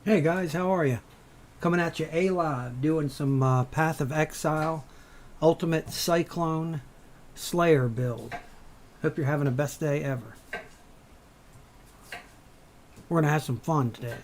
Hey guys, how are you? Coming at you A Live, doing some Path of Exile, Ultimate Cyclone Slayer build. Hope you're having the best day ever. We're gonna have some fun today.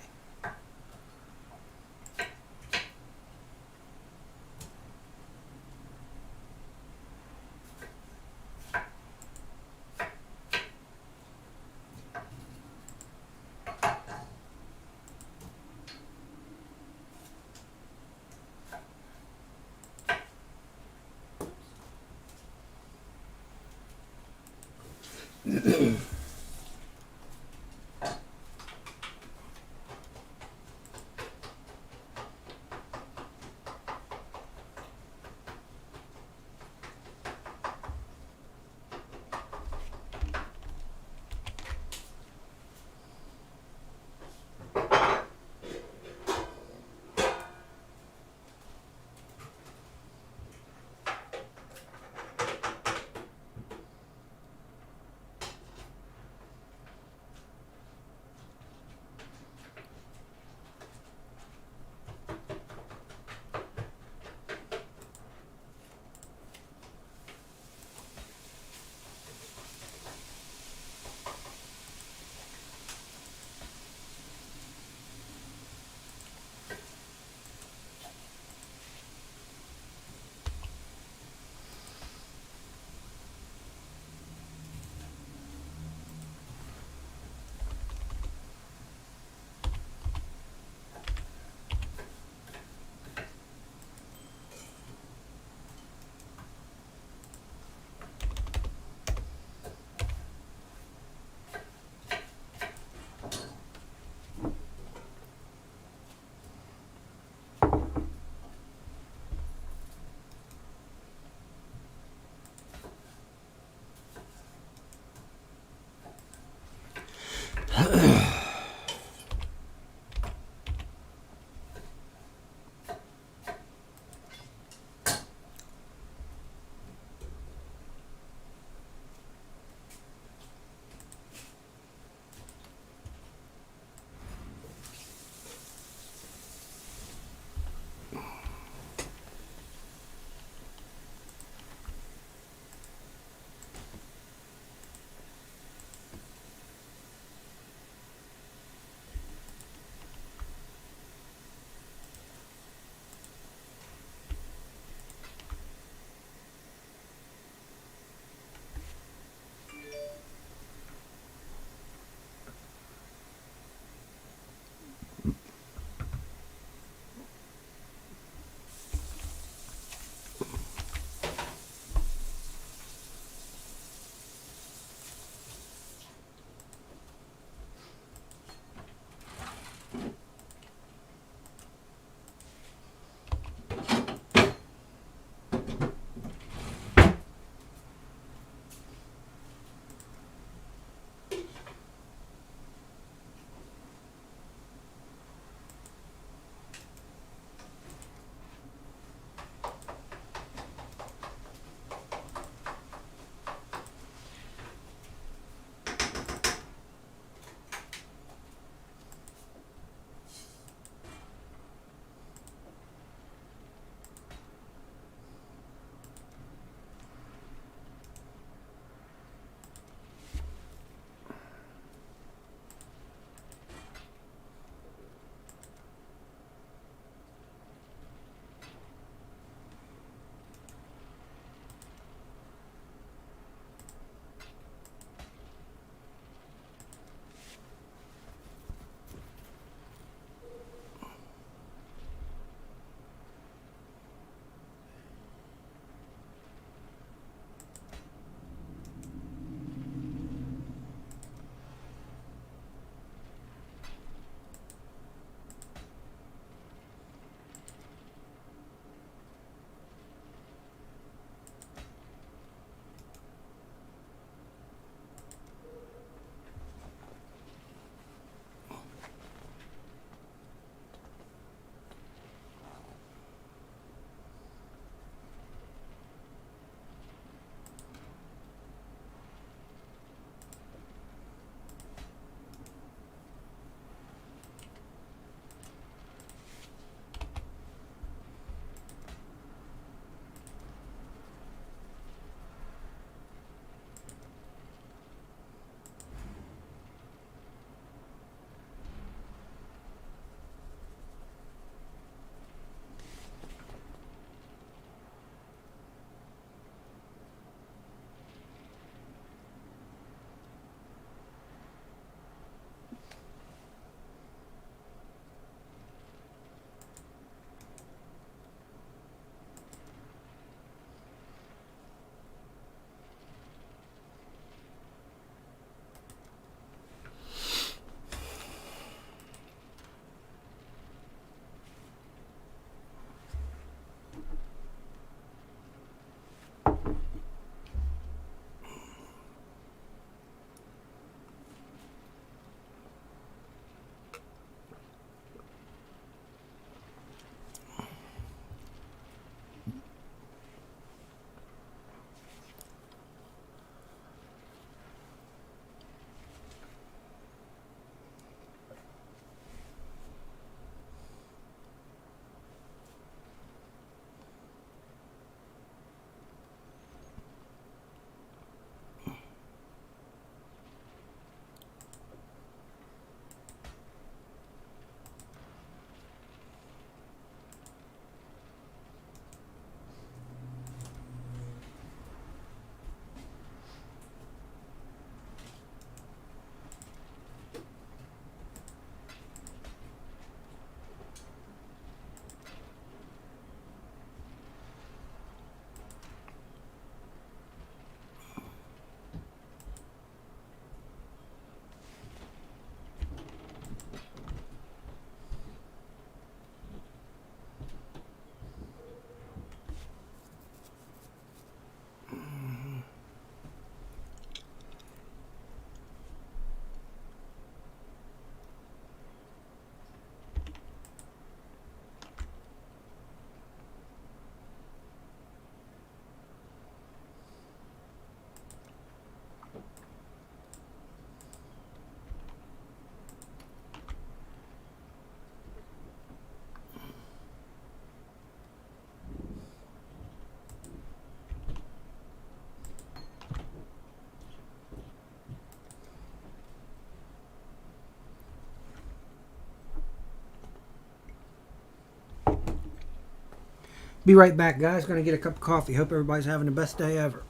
Be right back, guys. Gonna get a cup of coffee. Hope everybody's having the best day ever.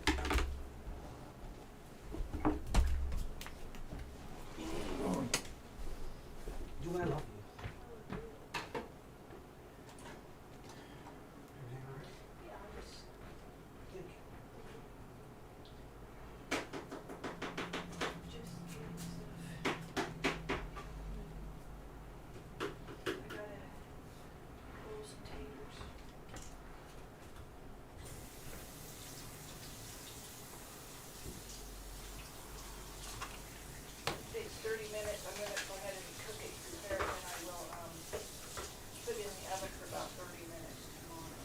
Do I love you? Takes 30 minutes. I'm going to go ahead and cook it, prepare it, and I will put it in the oven for about 30 minutes tomorrow.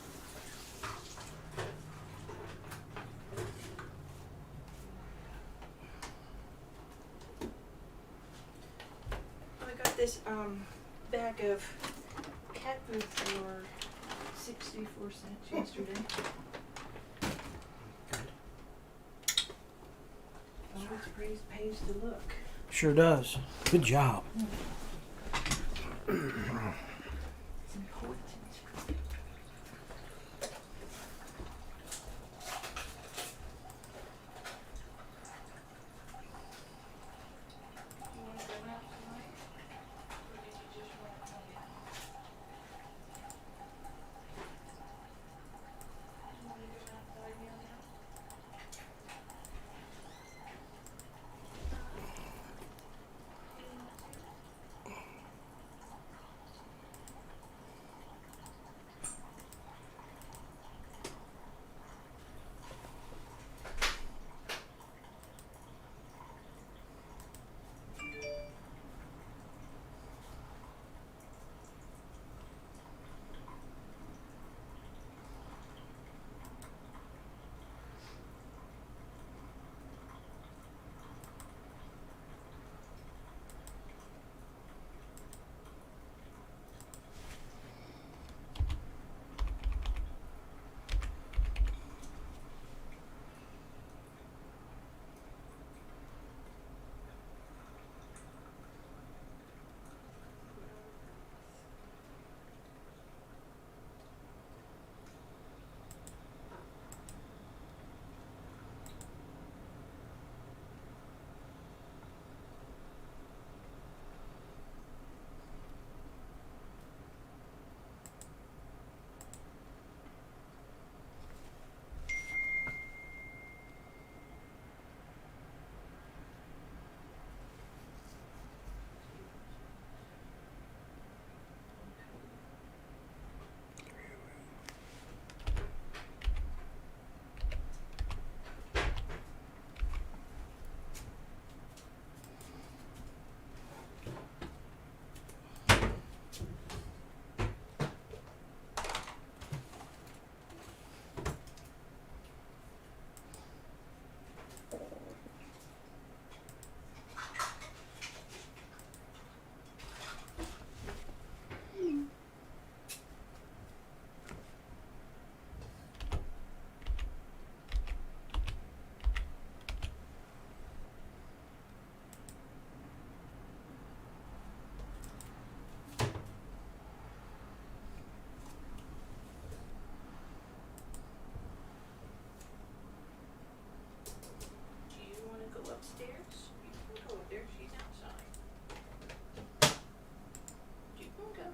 I got this bag of cat food for 64 cents yesterday. Always pays to look. Sure does. Good job. It's important. You want to go out tonight? Or did you just want to come in? You want to go outside now? Upstairs? You can go up there. She's outside. You can go.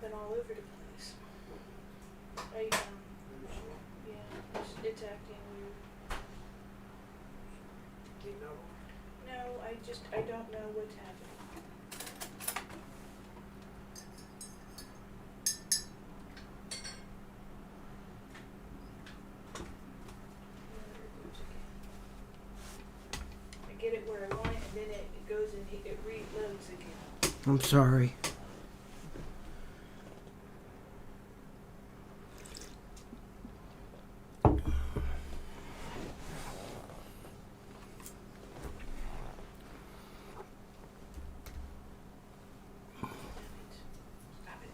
jumping all over the place. Yeah, it's acting weird. No, I don't know what's happening. There it goes again. I get it where I want it, and then it goes and it reloads again. I'm sorry. Stop it.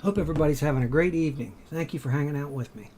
Hope everybody's having a great evening. Thank you for hanging out with me.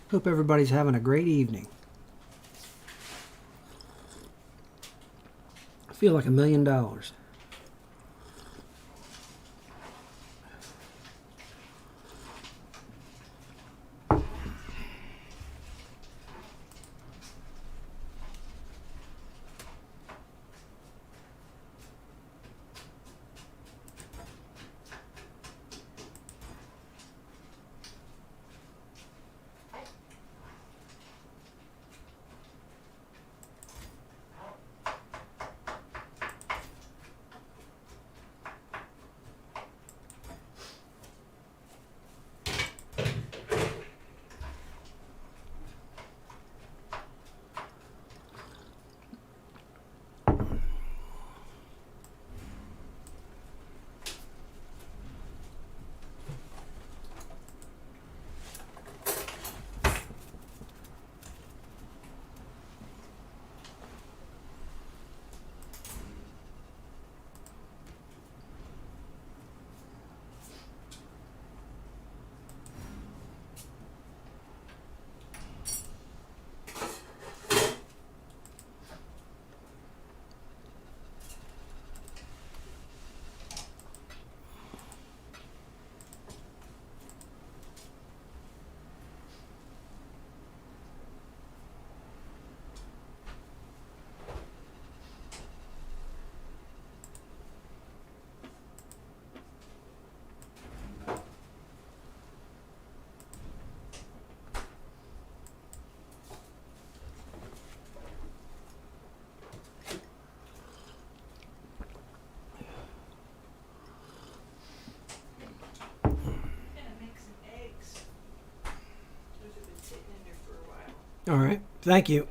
Hope everybody's having a great evening. I feel like $1 million. All right. Thank you.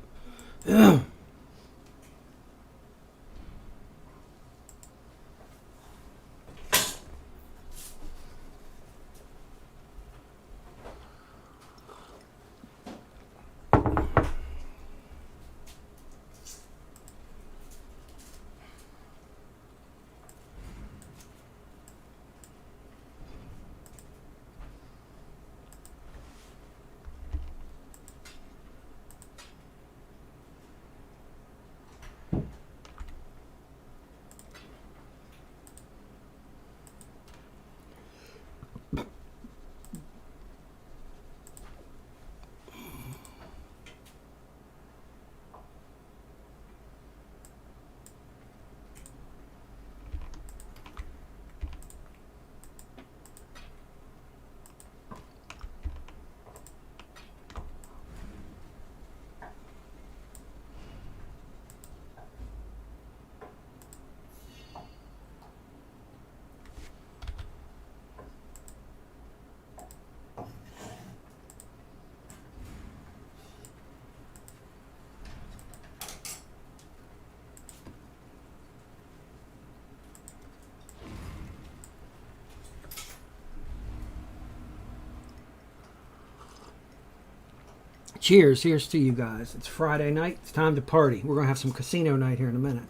Cheers. Here's to you guys. It's Friday night. It's time to party. We're going to have some casino night here in a minute.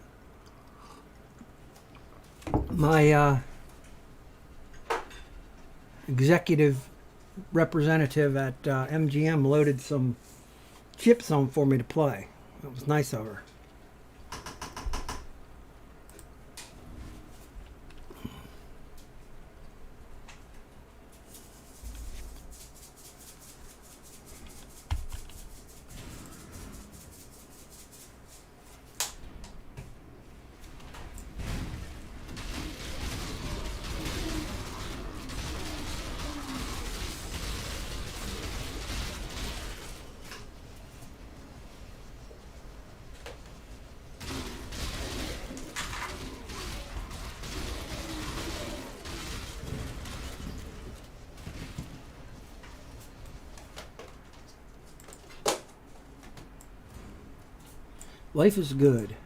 My executive representative at MGM loaded some chips on for me to play. It was nice of her. Life is good.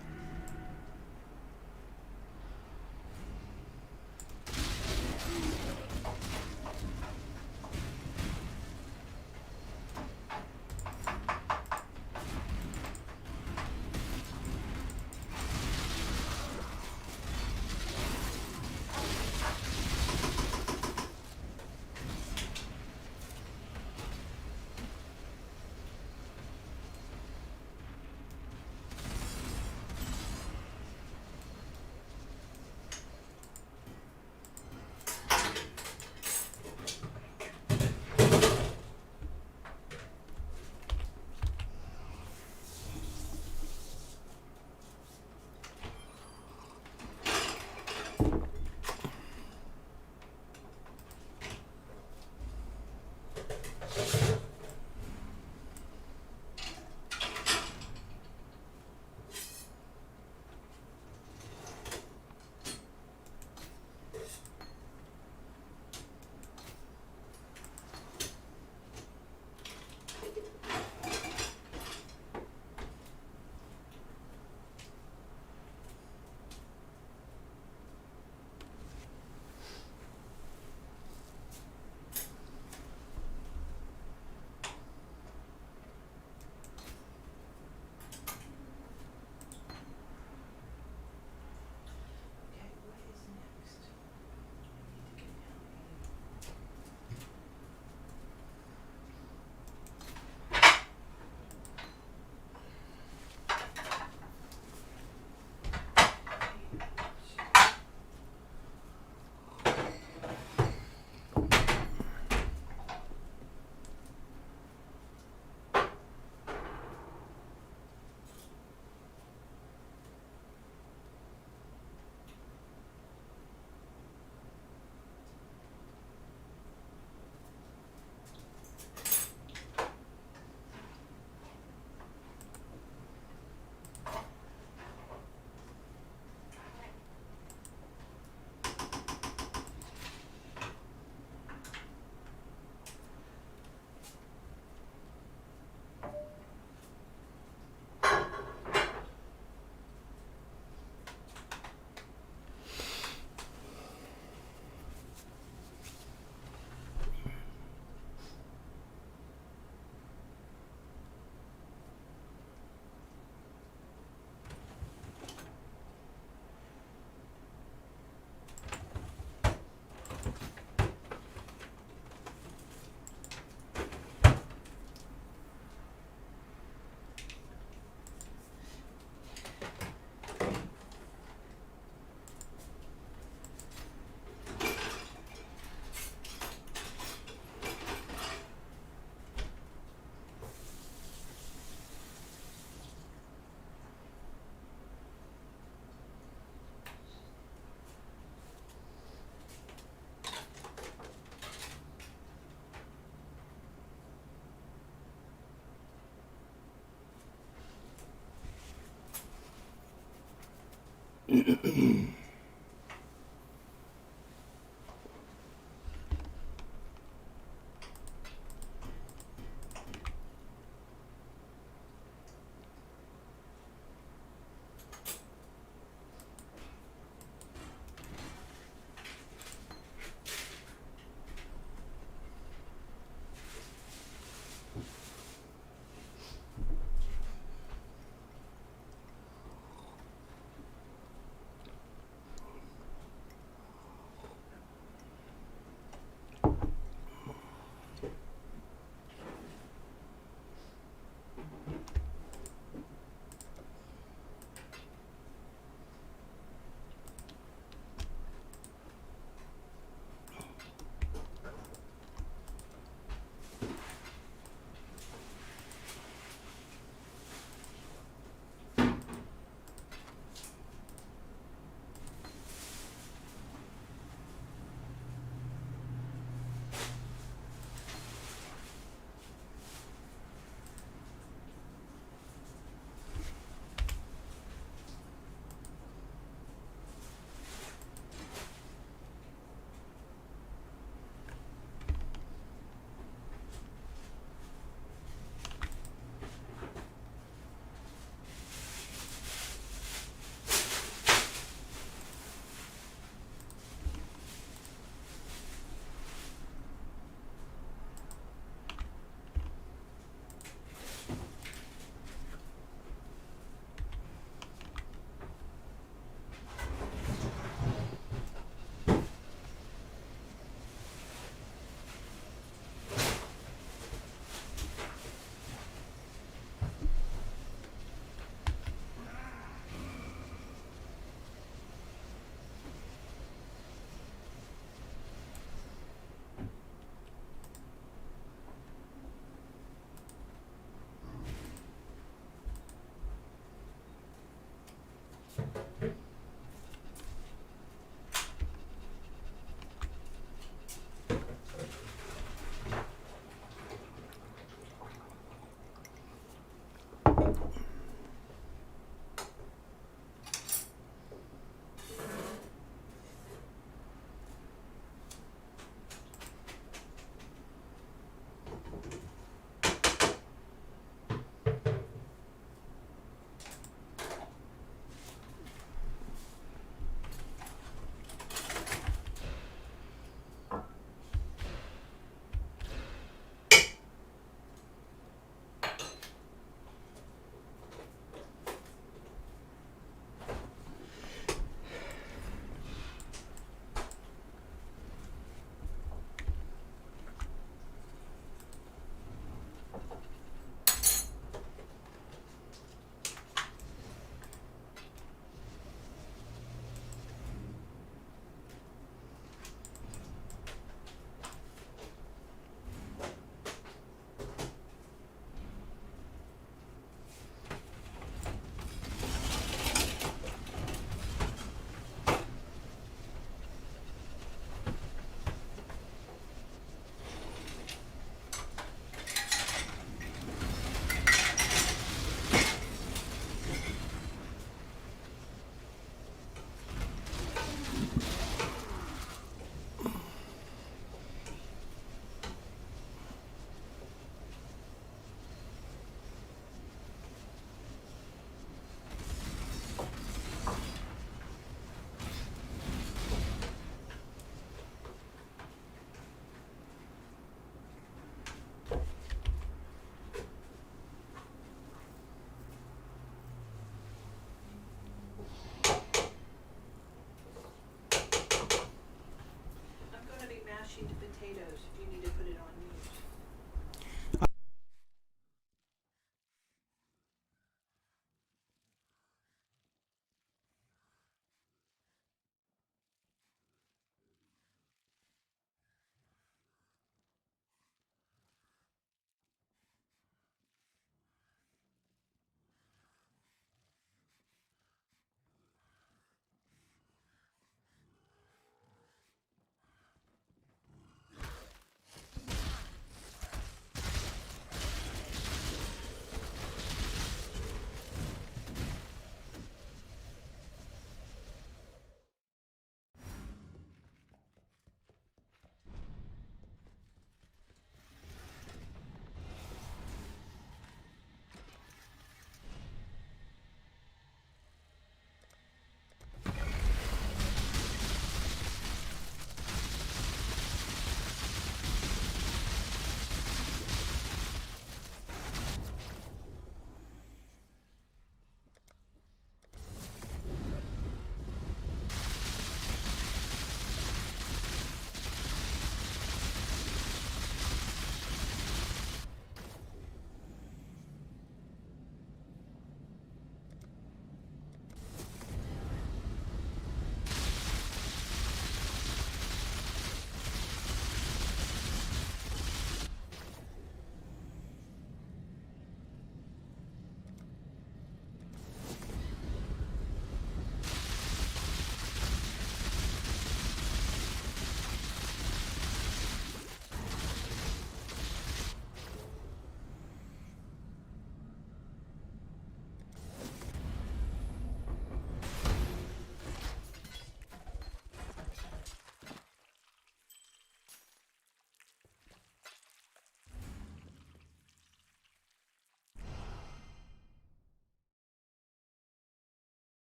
mashing the potatoes if you need to put it on mute.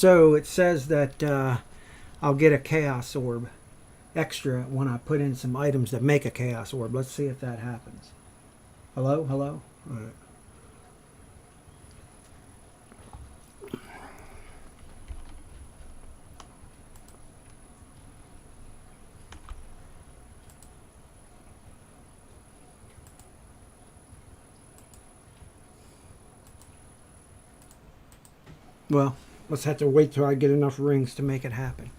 So it says that I'll get a chaos orb extra when I put in some items that make a chaos orb. Let's see if that happens. Hello? Hello? All right. Well, let's have to wait till I get enough rings to make it happen.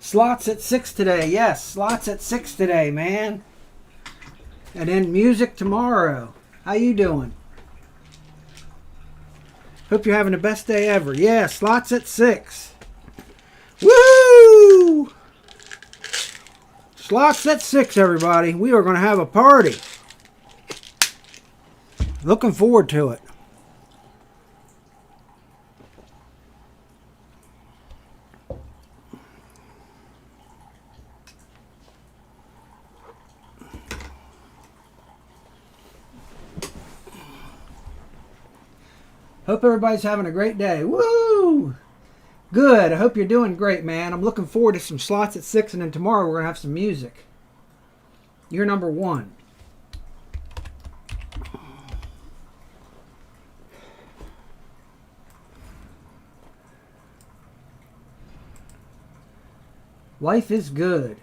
Slots at 6 today. Yes, slots at 6 today, man. And then music tomorrow. How you doing? Hope you're having the best day ever. Yeah, slots at 6. Woo! Slots at 6, everybody. We are going to have a party. Looking forward to it. Hope everybody's having a great day. Woo! Good. I hope you're doing great, man. I'm looking forward to some slots at 6, and then tomorrow we're going to have some music. You're number 1. Life is good.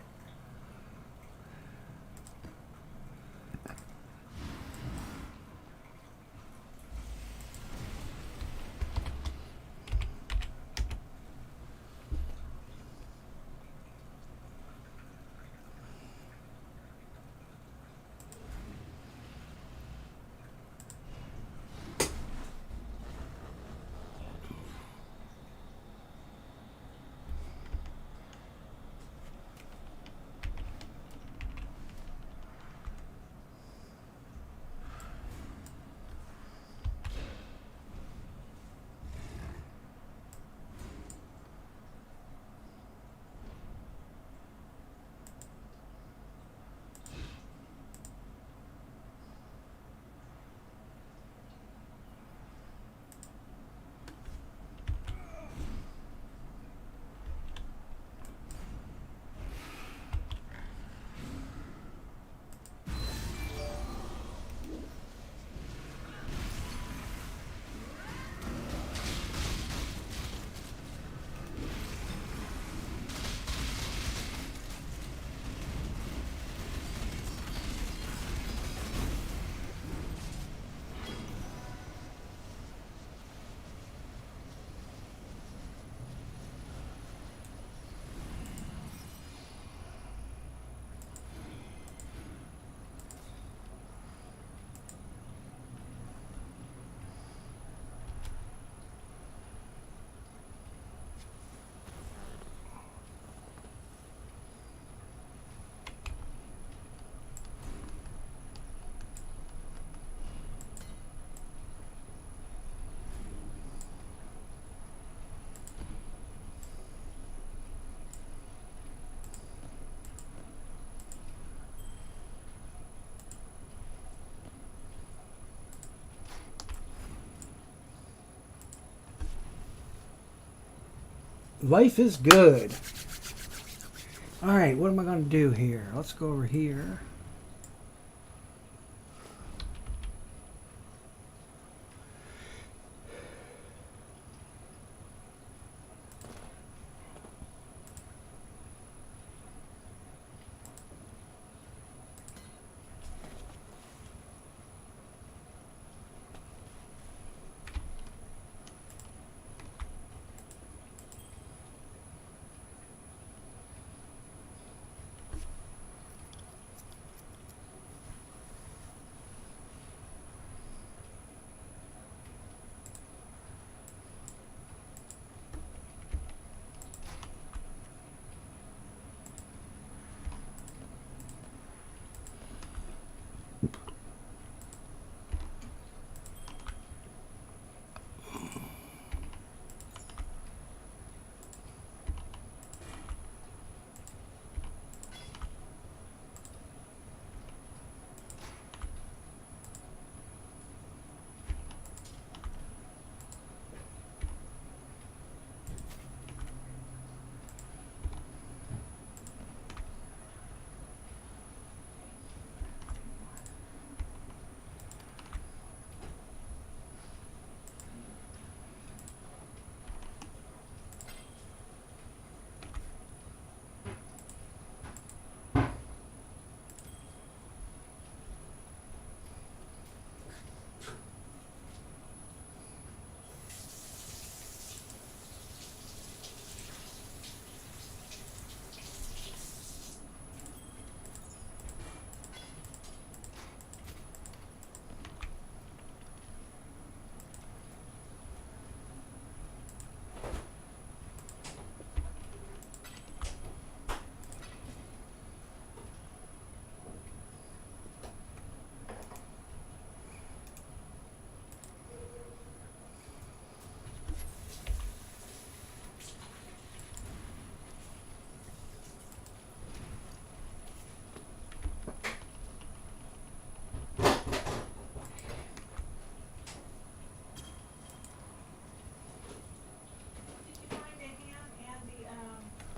Life is good. All right, what am I going to do here? Let's go over here.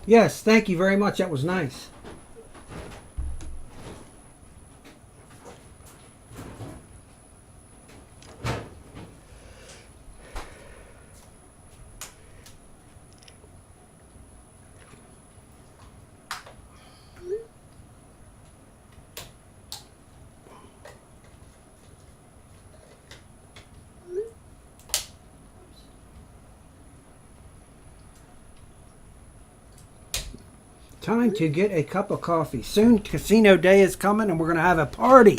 Yes, thank you very much. That was nice. Time to get a cup of coffee. Soon casino day is coming and we're going to have a party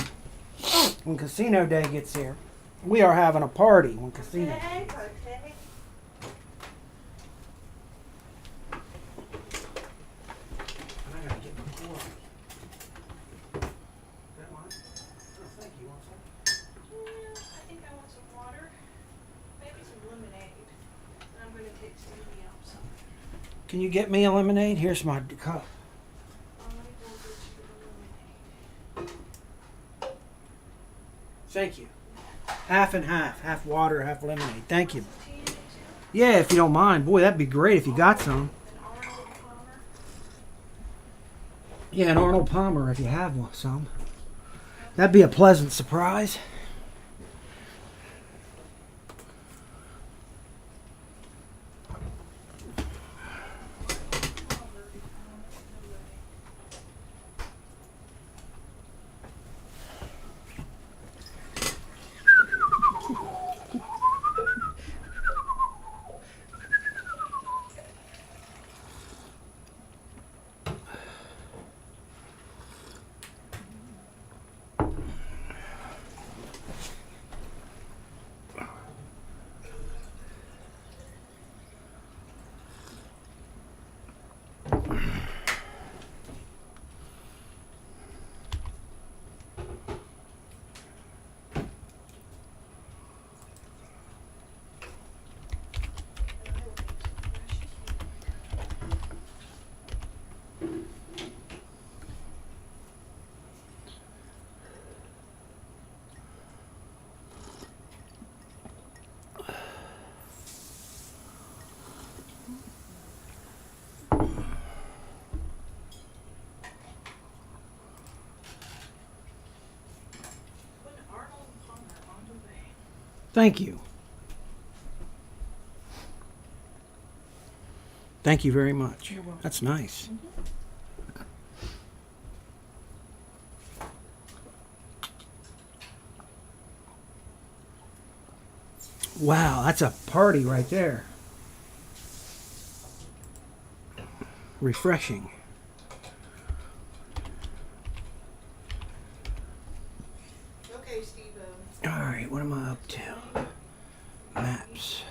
when casino day gets here. We are having a party when casino. Okay, okay. I gotta get my coffee. That one? Oh, thank you. Want some? I think I want some water. Maybe some lemonade. And I'm gonna take Stevie out some. Can you get me a lemonade? Here's my cup. I will get you the lemonade. Thank you. Half and half. Half water, half lemonade. Thank you. Some tea in it too? Yeah, if you don't mind. Boy, that'd be great if you got some. An Arnold Palmer. Yeah, an Arnold Palmer if you have one, some. That'd be a pleasant surprise. Thank you. Thank you very much. You're welcome. That's nice. Wow, that's a party right there. Refreshing. Okay, Steve. All right, what am I up to? Maps.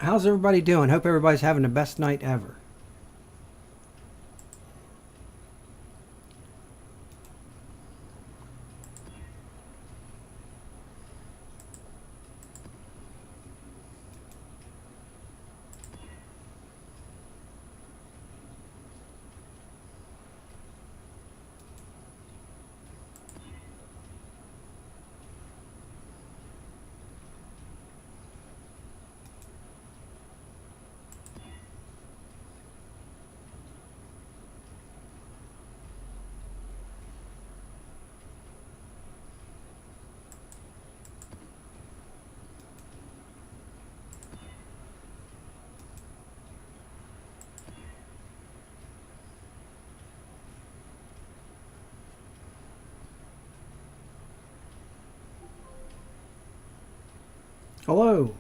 How's everybody doing? Hope everybody's having the best night ever. Hello.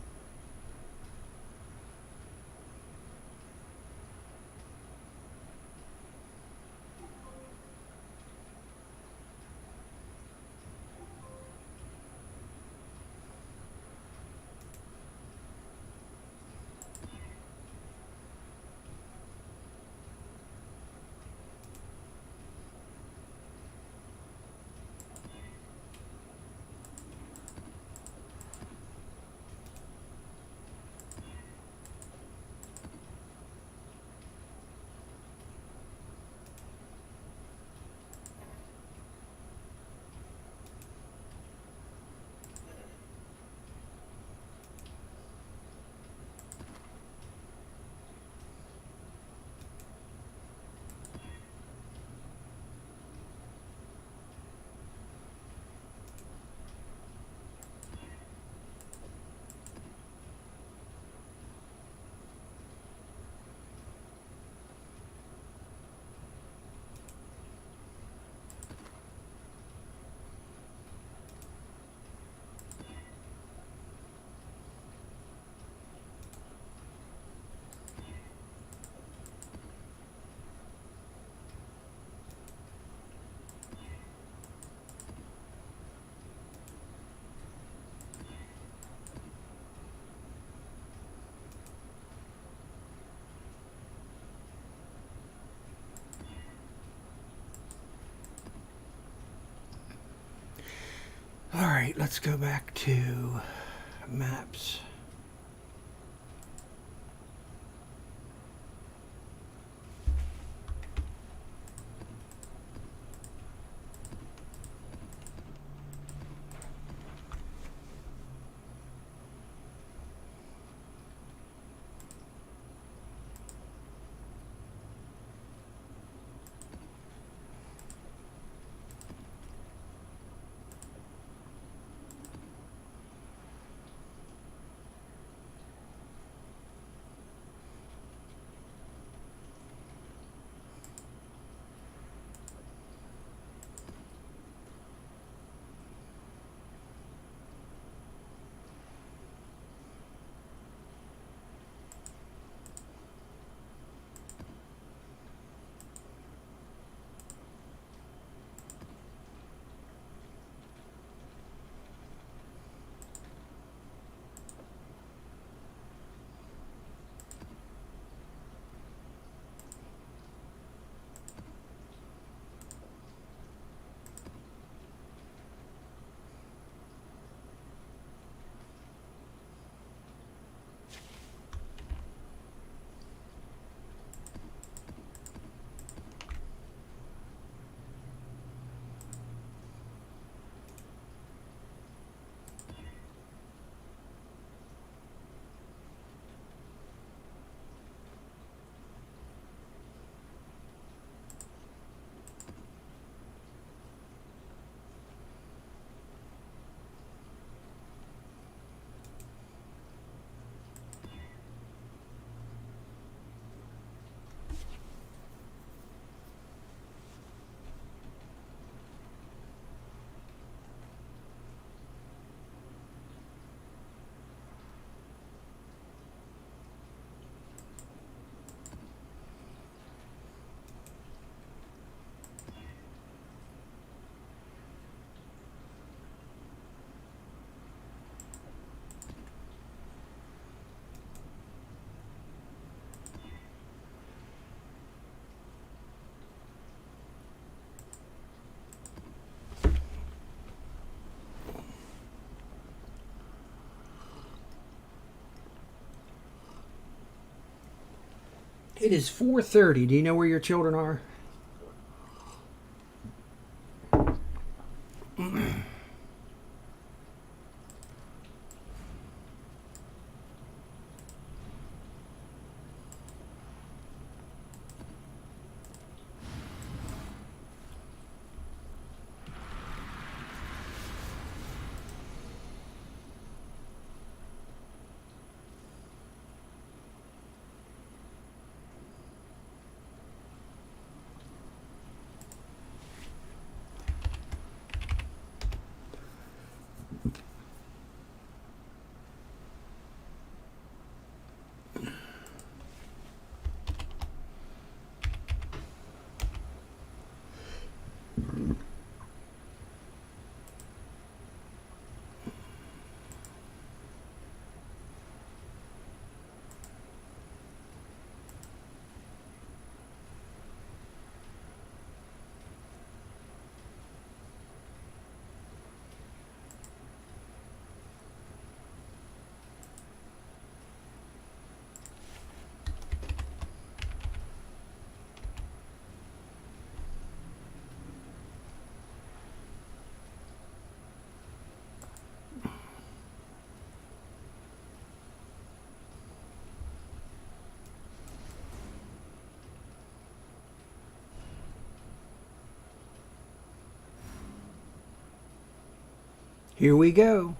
All right, let's go back to maps. It is 4:30. Do you know where your children are? Here we go.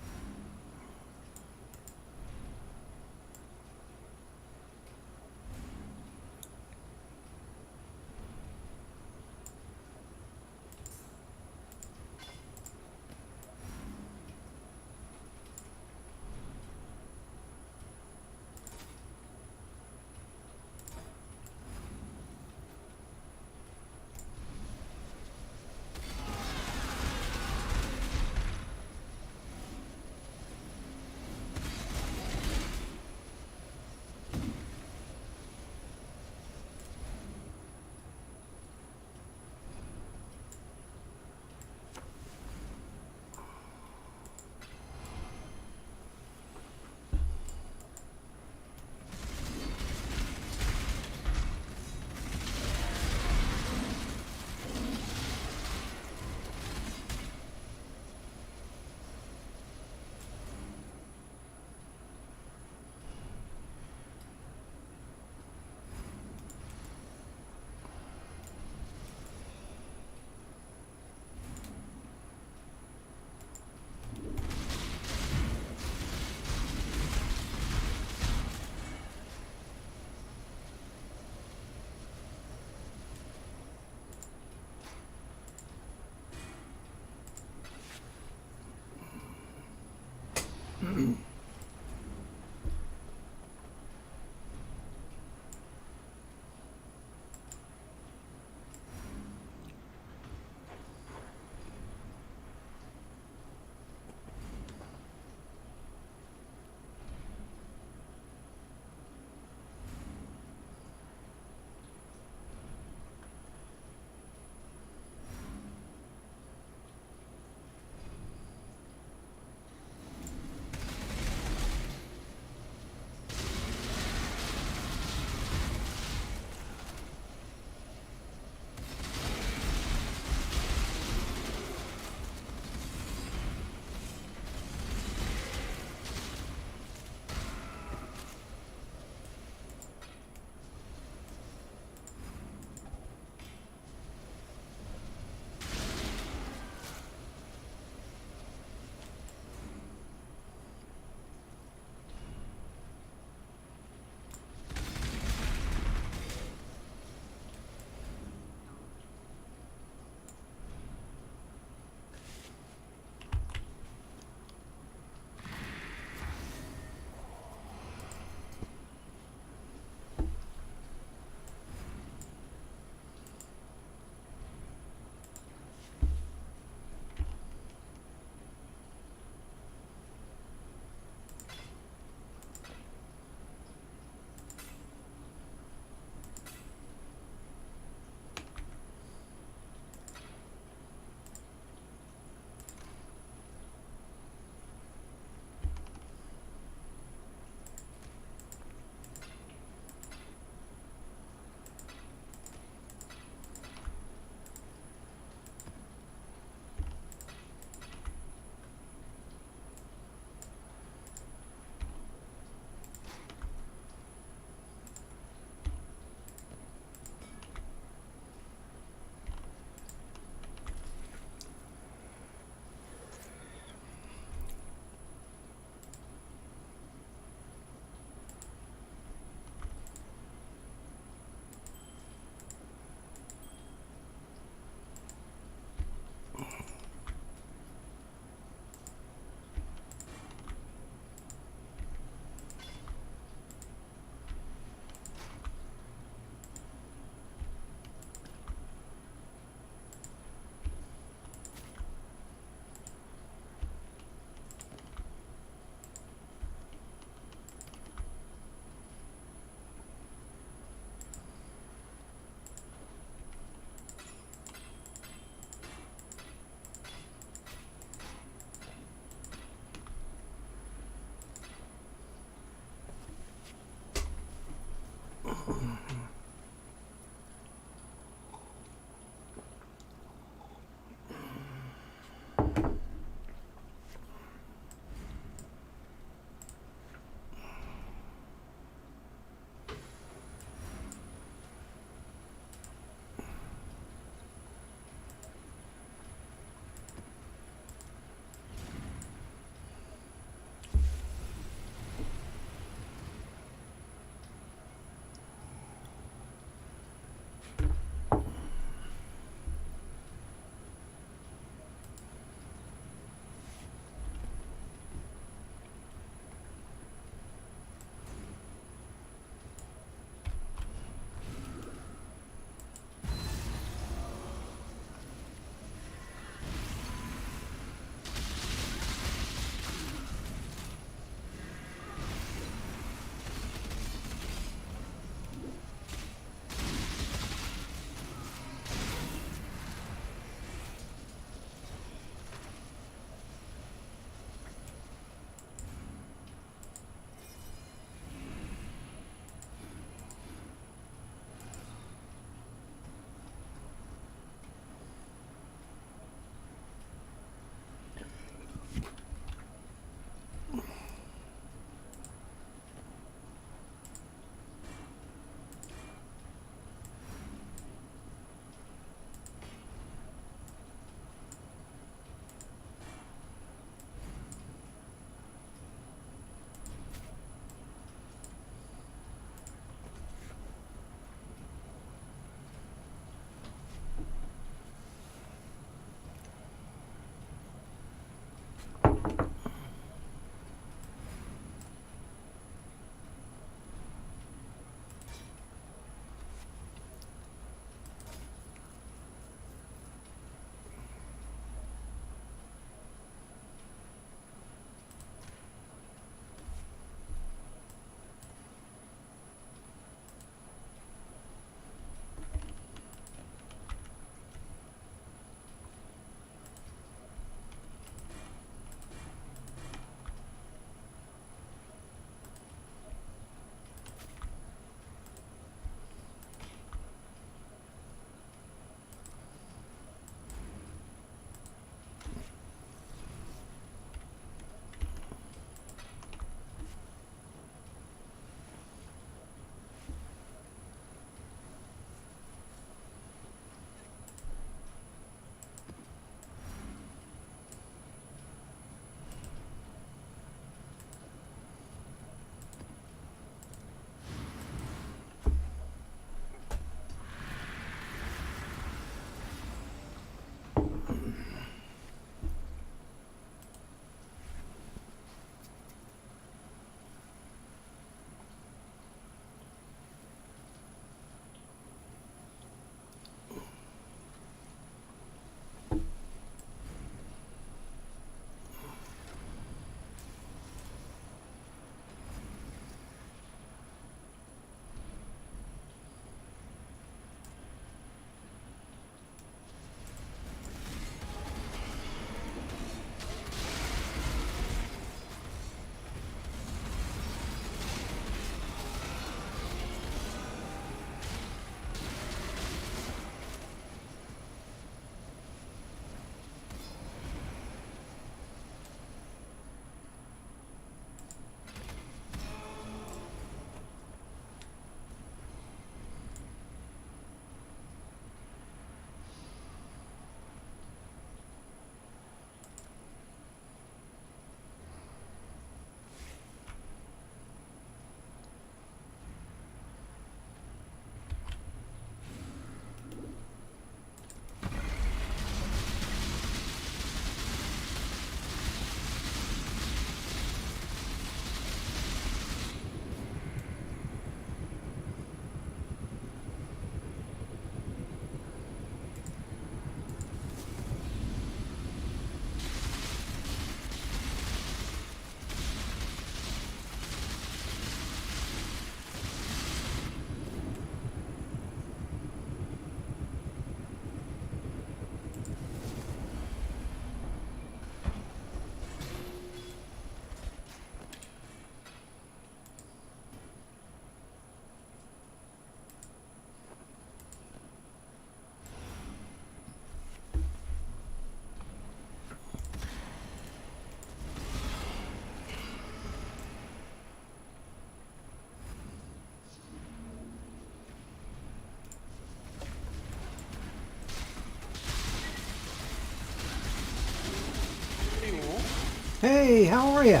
Hey, how are you?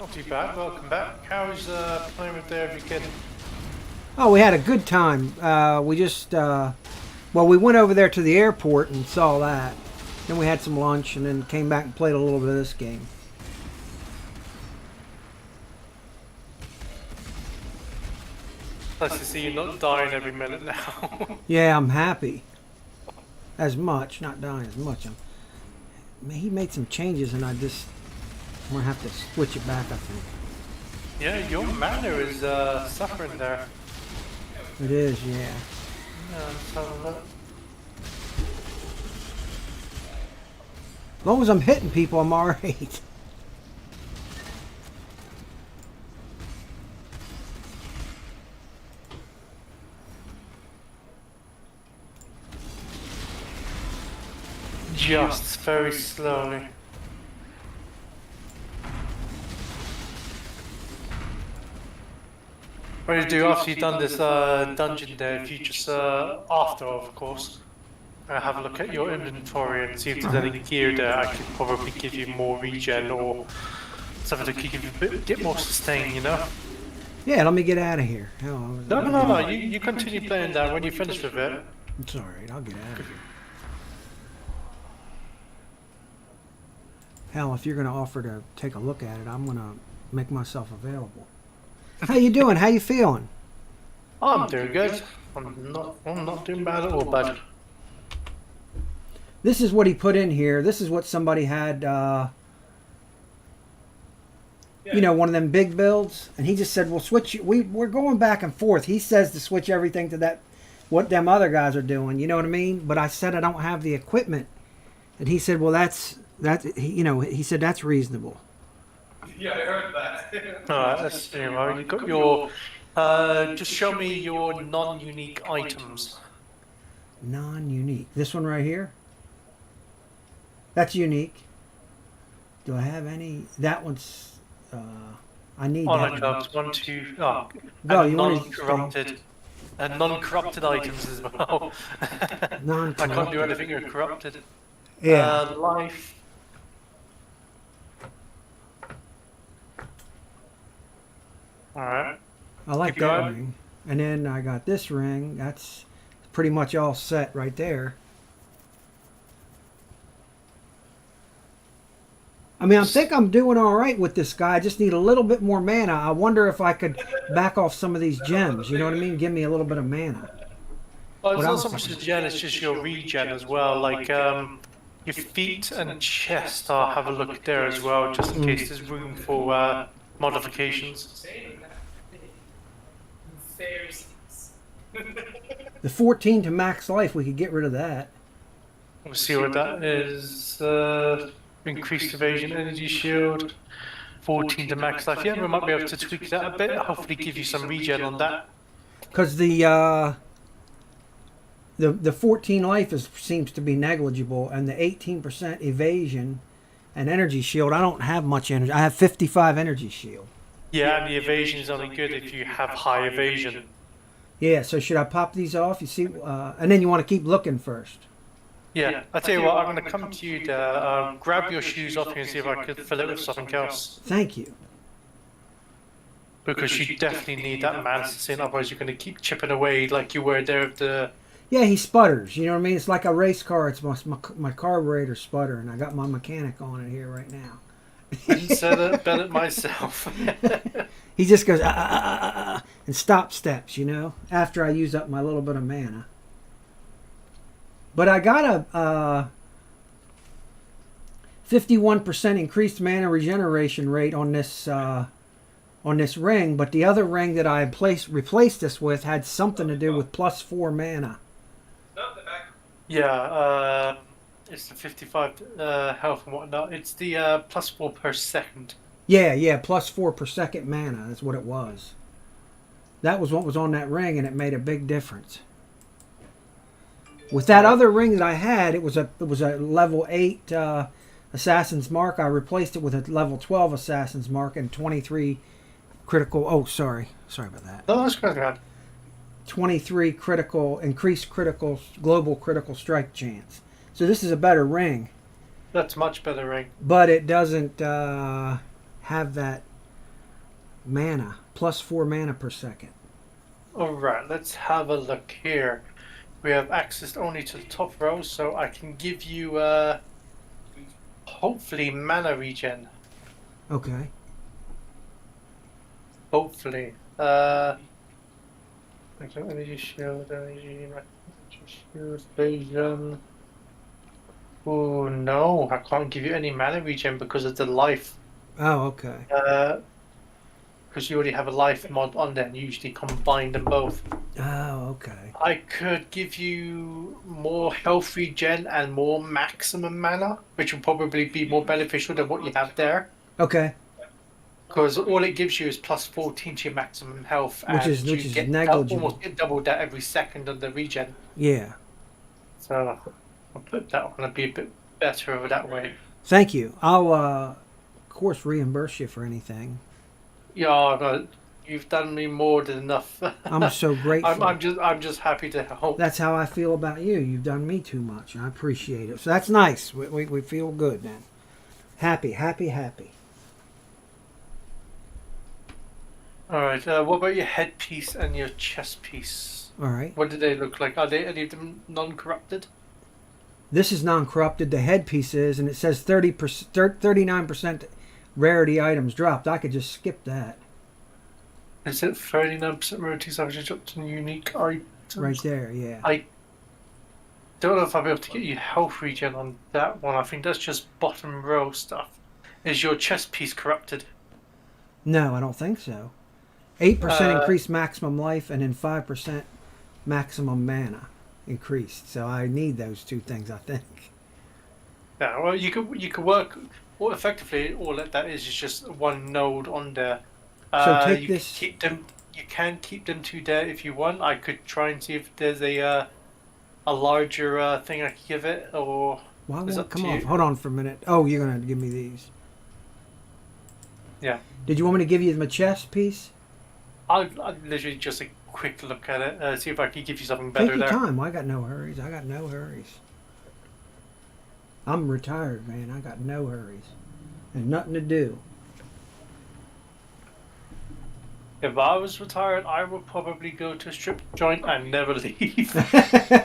Not too bad. Welcome back. How's playing with there every kid? Oh, we had a good time. We went over there to the airport and saw that. Then we had some lunch and then came back and played a little bit of this game. Nice to see you not dying every minute now. Yeah, I'm happy. Not dying as much. He made some changes and I'm gonna have to switch it back, I think. Yeah, your mana is suffering there. It is, yeah. Yeah, let's have a look. As long as I'm hitting people, I'm alright. Just very slowly. What do you do after you've done this dungeon there? If you just after, of course, have a look at your inventory and see if there's any gear there. I could probably give you more regen or something that could give you a bit more sustain, you know? Yeah, let me get out of here. No. You continue playing that when you finish with it. It's alright, I'll get out of here. Hell, if you're going to offer to take a look at it, I'm going to make myself available. How you doing? How you feeling? I'm doing good. I'm not doing bad at all, bud. This is what he put in here. This is what somebody had, one of them big builds. And he just said, well, we're going back and forth. He says to switch everything to what them other guys are doing. You know what I mean? But I said I don't have the equipment. And he said, well, he said that's reasonable. Yeah, I heard that. Alright, let's see. Well, you got your. Just show me your non-unique items. Non-unique. This one right here? That's unique. Do I have any? That one's. I need Oh, that no, one. jobs. 1, 2. Oh, Go, and you want non-corrupted. And non-corrupted items as well. I Non-corrupted. can't do anything you're corrupted. Yeah. Life. Alright. I like keep that going. ring. And then I got this ring. That's pretty much all set right there. I mean, I think I'm doing all right with this guy. I just need a little bit more mana. I wonder if I could back off some of these gems. You know what I mean? Give me a little bit of mana. Well, it's What not else? so much the gen, it's just your regen as well. Like, your feet and chest, I'll have a look there as well, just in case there's room for modifications. The 14 to max life, we could get rid of that. We'll see what that is. Increased evasion, energy shield, 14 to max life. Yeah, we might be able to tweak that a bit. Hopefully, give you some regen on that. Because the 14 life seems to be negligible, and the 18% evasion and energy shield. I don't have much energy. I have 55 energy shield. Yeah, and the evasion is only good if you have high evasion. Yeah. So should I pop these off? You see, and then you want to keep looking first. Yeah, I tell you what, I'm going to come to you to grab your shoes off here and see if I could fill it with something else. Thank you. Because you definitely need that mana sustain, otherwise you're going to keep chipping away like you were there with the... Yeah, he sputters. You know what I mean? It's like a race car. It's my carburetor sputter, and I got my mechanic on it here right now. I said it, bet it myself. He just goes and stop steps, you know, after I use up my little bit of mana. But I got a 51% increased mana regeneration rate on this ring, but the other ring that I replaced this with had something to do with +4 mana. Yeah, it's the 55 health and whatnot. It's the +4 per second. Yeah, +4 per second mana. That's what it was. That was what was on that ring, and it made a big difference. With that other ring that I had, it was a level 8 Assassin's Mark. I replaced it with a level 12 Assassin's Mark and 23 critical. Oh, sorry about that. No, that's quite bad. 23 increased global critical strike chance. So this is a better ring. That's much better ring. but it doesn't have that mana, +4 mana per second. Alright, let's have a look here. We have access only to the top row, so I can give you hopefully mana regen. Okay. Hopefully. Energy shield, energy shield, vision. Oh no, I can't give you any mana regen because of the life. Oh, okay. Because you already have a life mod on there and usually combine them both. Oh, okay. I could give you more health regen and more maximum mana, which would probably be more beneficial than what you have there. Okay. Because all it gives you is +14 to your maximum health, Which and is you get negligible. almost get double that every second on the regen. Yeah. So I'll put that on to be a bit better over that way. Thank you. I'll, of course, reimburse you for anything. Yeah, no, you've done me more than enough. I'm so grateful. I'm just happy to help. That's how I feel about you. You've done me too much. I appreciate it. So that's nice. We feel good, man. Happy, happy, happy. All right. What about your headpiece and your chest piece? All right. What do they look like? Are they any of them non-corrupted? This is non-corrupted. The headpiece is, and it says 39% rarity items dropped. I could just skip that. Is it 39% rarity salvage dropped in unique items? Right there, yeah. I don't know if I'll be able to get you health regen on that one. I think that's just bottom row stuff. Is your chest piece corrupted? No, I don't think so. 8% increased maximum life, and then 5% maximum mana increased. So I need those two things, I think. Yeah. Well, you could work. Well, effectively, all that is just one node on there. So take you this. Can keep them. You can keep them two there if you want. I could try and see if there's a larger thing I could give it, or Why it's won't up it come to off? you. Hold on for a minute. Oh, you're going to give me these. Yeah. Did you want me to give you my chest piece? I'll literally just a quick look at it, see if I can give you something Take better your there. time. I got no hurries. I'm retired, man. I got no hurries. And nothing to do. If I was retired, I would probably go to a strip joint and never leave.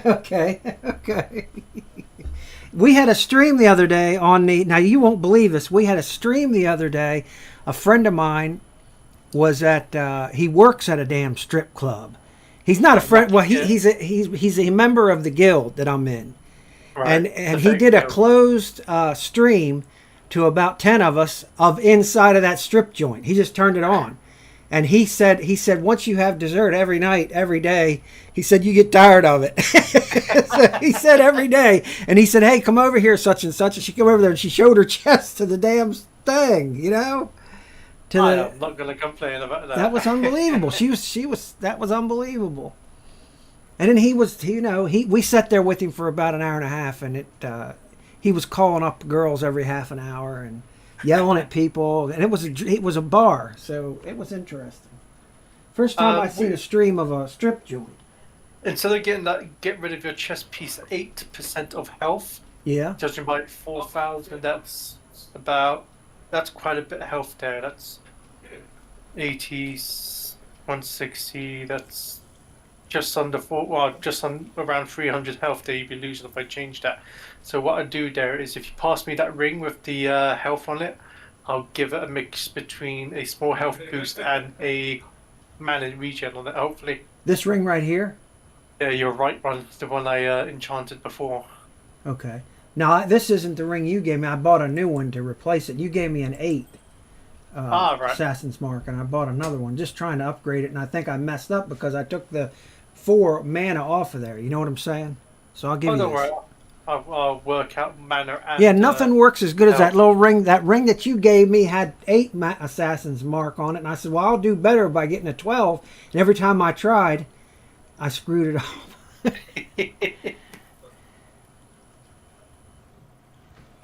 Okay. We had a stream the other day on the... Now, you won't believe this. We had a stream the other day. A friend of mine was at... he works at a damn strip club. He's not a friend... Well, he's a member of the guild that I'm in. Right. And he did a closed stream to about 10 of us of inside of that strip joint. He just turned it on. And he said once you have dessert every night, every day, he said you get tired of it. So he said every day. And he said, hey, come over here, such and such. And she came over there and she showed her chest to the damn thing, you know? I'm not going to complain about that. That was unbelievable. That was unbelievable. And then we sat there with him for about an hour and a half, and he was calling up girls every half an hour and yelling at people, and it was a bar, so it was interesting. First time I seen a stream of a strip joint. Instead of getting that, get rid of your chest piece. 8% of health. Yeah. Judging by 4,000, that's quite a bit of health there. That's 80, 160. That's just under around 300 health there you'd be losing if I change that. So what I do there is, if you pass me that ring with the health on it, I'll give it a mix between a small health boost and a mana regen on it, hopefully. This ring right here? Yeah, you're right one, the one I enchanted before. Okay. Now, this isn't the ring you gave me. I bought a new one to replace it. You gave me an 8 right. Assassin's Mark, and I bought another one just trying to upgrade it, and I think I messed up because I took the 4 mana off of there. You know what I'm saying? So I'll give you don't this. worry. I'll work out mana and... Yeah, nothing works as good as that health. little ring. That ring that you gave me had 8 Assassin's Mark on it, and I said, well, I'll do better by getting a 12. And every time I tried, I screwed it up.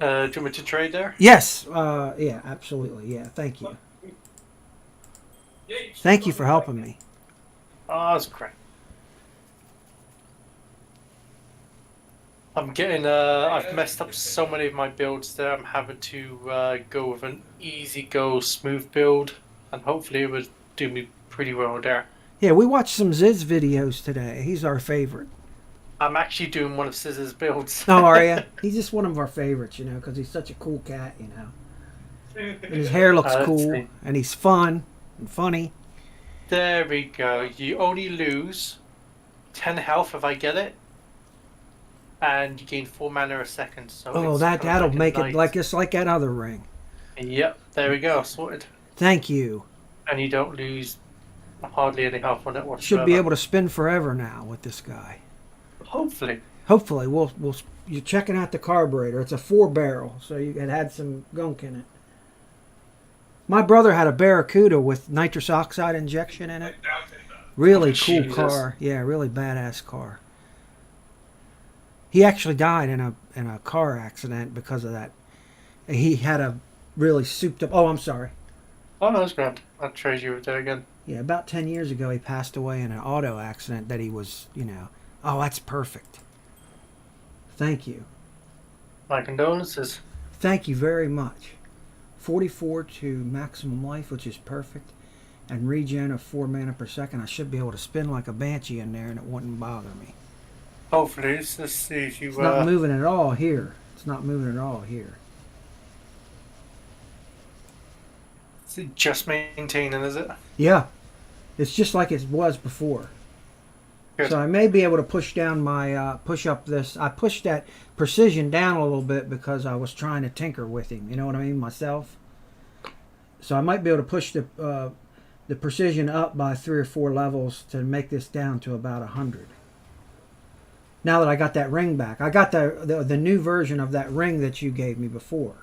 Do you want me to trade there? Yes. Yeah, absolutely. Yeah, thank you. Thank you for helping me. Oh, that's great. I'm getting I've messed up so many of my builds there. I'm having to go with an easy go, smooth build, and hopefully it would do me pretty well there. Yeah, we watched some Ziz videos today. He's our favorite. I'm actually doing one of Scissor's builds. Oh, are you? He's just one of our favorites, you know, because he's such a cool cat, you know. And his hair looks Let's cool, see. and he's fun and funny. There we go. You only lose 10 health if I get it, and you gain 4 mana a second. So Oh, it's that kind of that'll like a make it knight. like just like that other ring. Yep, there we go, sorted. Thank you. And you don't lose hardly any health on it whatsoever. Should be able to spin forever now with this guy. Hopefully. Hopefully, we'll you're checking out the carburetor. It's a 4-barrel, so it had some gunk in it. My brother had a Barracuda with nitrous oxide injection in it. Really cool Jesus. car. Yeah, really badass car. He actually died in a car accident because of that. He had a really souped up. Oh, I'm sorry. Oh, no, that's grand. I'll trade you with there again. Yeah, about 10 years ago, he passed away in an auto accident that he was, you know. Oh, that's perfect. Thank you. My condolences. Thank you very much. 44 to maximum life, which is perfect. And regen of 4 mana per second. I should be able to spin like a banshee in there and it wouldn't bother me. Hopefully, let's see if you. It's not moving at all here. It's not moving at all here. Is it just maintaining, is it? Yeah. It's just like it was before. Good. So I may be able to push down my push up this. I pushed that precision down a little bit because I was trying to tinker with him. You know what I mean, myself. So I might be able to push the precision up by 3 or 4 levels to make this down to about 100. Now that I got that ring back, I got the new version of that ring that you gave me before.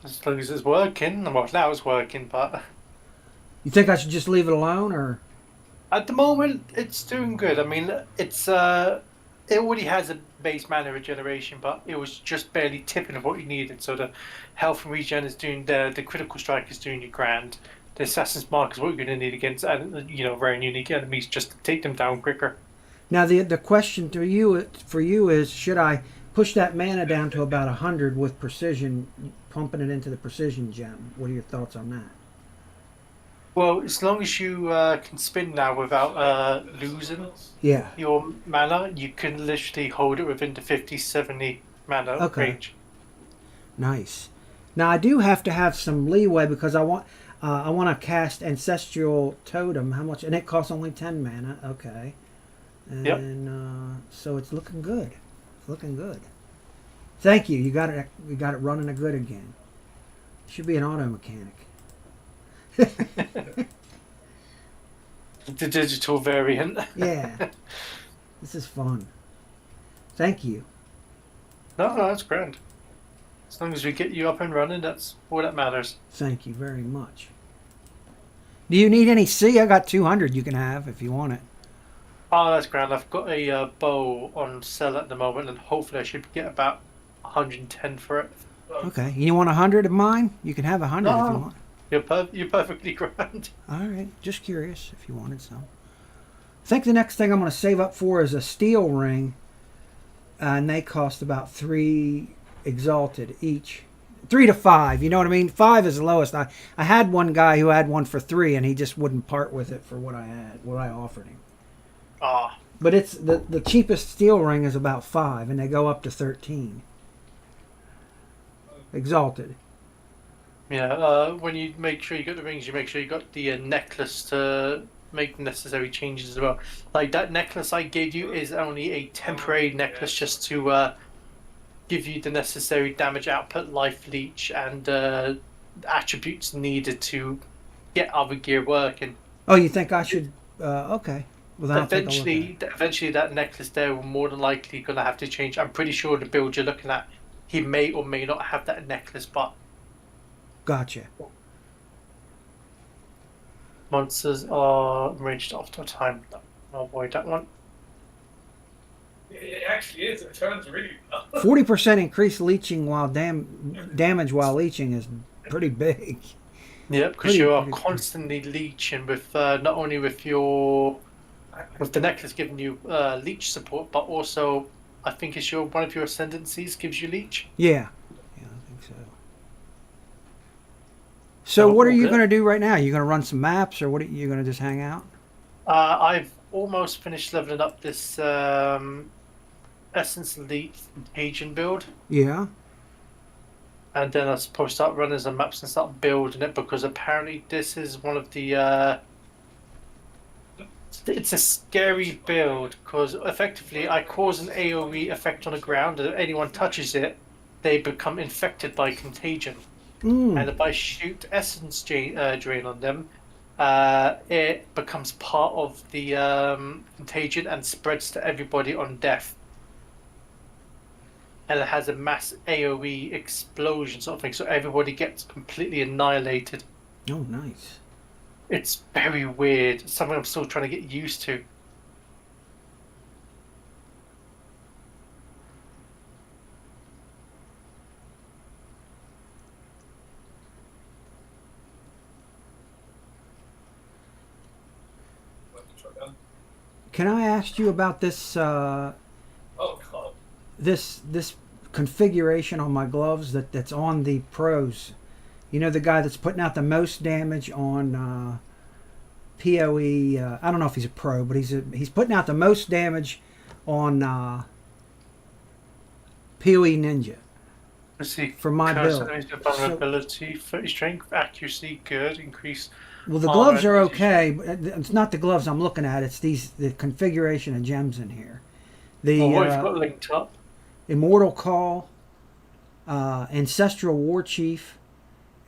As long as it's working. Well, now it's working, but You think I should just leave it alone, or? at the moment, it's doing good. I mean, it's it already has a base mana regeneration, but it was just barely tipping of what you needed. So the health and regen is doing the critical strike is doing you grand. The assassin's mark is what you're going to need against very unique enemies just to take them down quicker. Now the question to you for you is, should I push that mana down to about 100 with precision, pumping it into the precision gem? What are your thoughts on that? Well, as long as you can spin now without losing Yeah. your mana, you can literally hold it within the 50-70 mana Okay. range. Nice. Now I do have to have some leeway because I want to cast Ancestral Totem. How much? And it costs only 10 mana. Okay. And so it's looking good. It's looking good. Thank you. You got it. You got it running a good again. Should be an auto mechanic. The digital variant. Yeah. This is fun. Thank you. No, that's grand. As long as we get you up and running, that's all that matters. Thank you very much. Do you need any C? I got 200 you can have if you want it. Oh, that's grand. I've got a bow on sale at the moment, and hopefully I should get about 110 for it. Okay. You want 100 of mine? You can have 100 if you No. want. You're perfectly grand. All right. Just curious if you wanted some. I think the next thing I'm going to save up for is a steel ring. And they cost about 3 exalted each. 3 to 5. You know what I mean? 5 is the lowest. I had one guy who had one for 3 and he just wouldn't part with it for what I offered him. Ah, But it's the cheapest steel ring is about 5 and they go up to 13. Exalted. yeah. When you make sure you got the rings, you make sure you got the necklace to make necessary changes as well. Like that necklace I gave you is only a temporary necklace just to give you the necessary damage output, life leech, and attributes needed to get other gear working. Oh, you think I should? Okay. Well, then I'll take a look at it. Eventually, that necklace there will more than likely going to have to change. I'm pretty sure the build you're looking at, he may or may not have that necklace, but Gotcha. monsters are ranged after time. I'll avoid that one. It actually is. It turns really well. 40% increased leeching while damage while leeching is pretty big. Yeah, because Pretty- you are pretty- constantly leeching with not only with your With the necklace giving you leech support, but also I think it's one of your ascendancies gives you leech. Yeah. Yeah, I think so. So what are all you good. going to do right now? You going to run some maps, or what? Are you going to just hang out? I've almost finished leveling up this Essence Elite Contagion build, Yeah. and then I was supposed to start running some maps and start building it because apparently this is one of the. It's a scary build because effectively I cause an AoE effect on the ground, and if anyone touches it, they become infected by contagion. And if I shoot essence drain on them, it becomes part of the contagion and spreads to everybody on death. And it has a mass AoE explosion sort of thing, so everybody gets completely annihilated. Oh, nice. It's very weird. Something I'm still trying to get used to. Can I ask you about this? Oh god. This configuration on my gloves that's on the pros. You know, the guy that's putting out the most damage on PoE. I don't know if he's a pro, but he's putting out the most damage on PoE Ninja. Let's see. For my build. Vulnerability, 30 strength, accuracy, good, increase. Well, the gloves are okay, but it's not the gloves I'm looking at. It's the configuration of gems in here. The what have you got linked up? Immortal Call, Ancestral War Chief,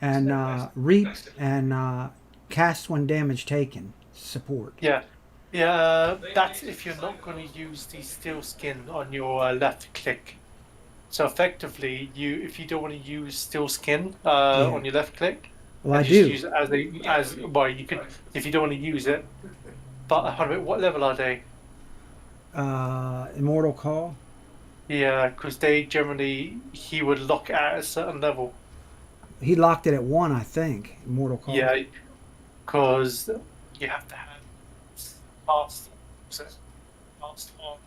and Reap, and Cast when damage taken support. Yeah. That's if you're not going to use the steel skin on your left click. So effectively, if you don't want to use steel skin on your left click, well, I just do. use it as well. You could if you don't want to use it. But what level are they? Immortal Call. Yeah, because he would lock at a certain level. He locked it at 1, I think. Immortal Call. Yeah, because you have to have fast on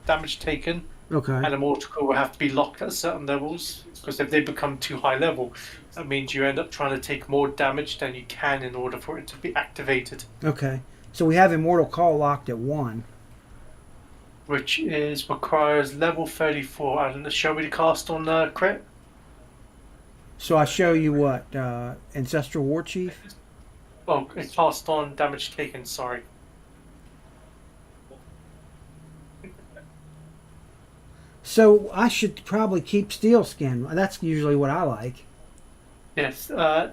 damage taken, Okay. and a mortal core will have to be locked at certain levels. Because if they become too high level, that means you end up trying to take more damage than you can in order for it to be activated. Okay. So we have Immortal Call locked at 1. Which requires level 34. And show me the cast on crit. So I show you what? Ancestral War Chief? Oh, it cast on damage taken, sorry. So I should probably keep Steel Skin. That's usually what I like. Yes, the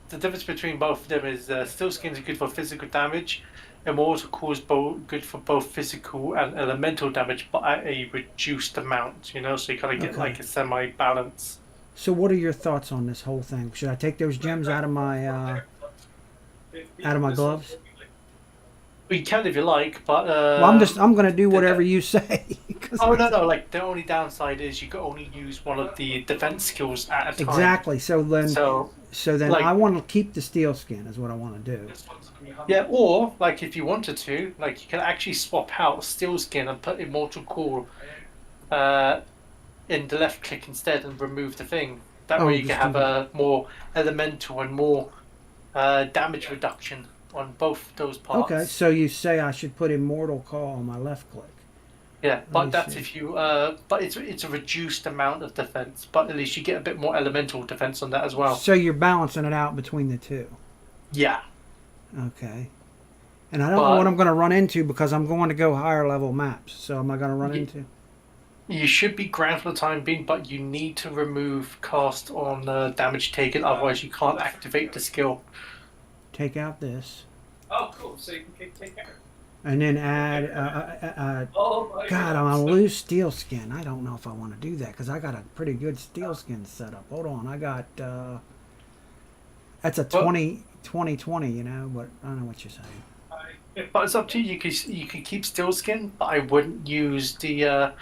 difference between both of them is steel skins are good for physical damage, immortal core is good for both physical and elemental damage, but at a reduced amount. So you kind of get like a semi-balance. So what are your thoughts on this whole thing? Should I take those gems out of my gloves? You can if you like, but well, I'm going to do whatever you say. Oh no! Like the only downside is you can only use one of the defense skills at a time. Exactly. So then like, I want to keep the Steel Skin. Is what I want to do. Yeah, or like if you wanted to, like you can actually swap out Steel Skin and put Immortal Core in the left click instead and remove the thing. That way you can have a more elemental and more damage reduction on both those parts. Okay, so you say I should put Immortal Call on my left click. Yeah, but that's if you. But it's a reduced amount of defense, but at least you get a bit more elemental defense on that as well. So you're balancing it out between the two. Yeah. Okay. And I don't know what I'm going to run into because I'm going to go higher level maps. So am I going to run into? You should be ground for the time being, but you need to remove cast on damage taken, otherwise you can't activate the skill. Take out this. Oh, cool. So you can take care. And then add. God, I'm going to lose Steel Skin. I don't know if I want to do that because I got a pretty good Steel Skin setup. Hold on. I got. That's a 20, 20, but I don't know what you're saying. But it's up to you. You can keep Steel Skin, but I wouldn't use the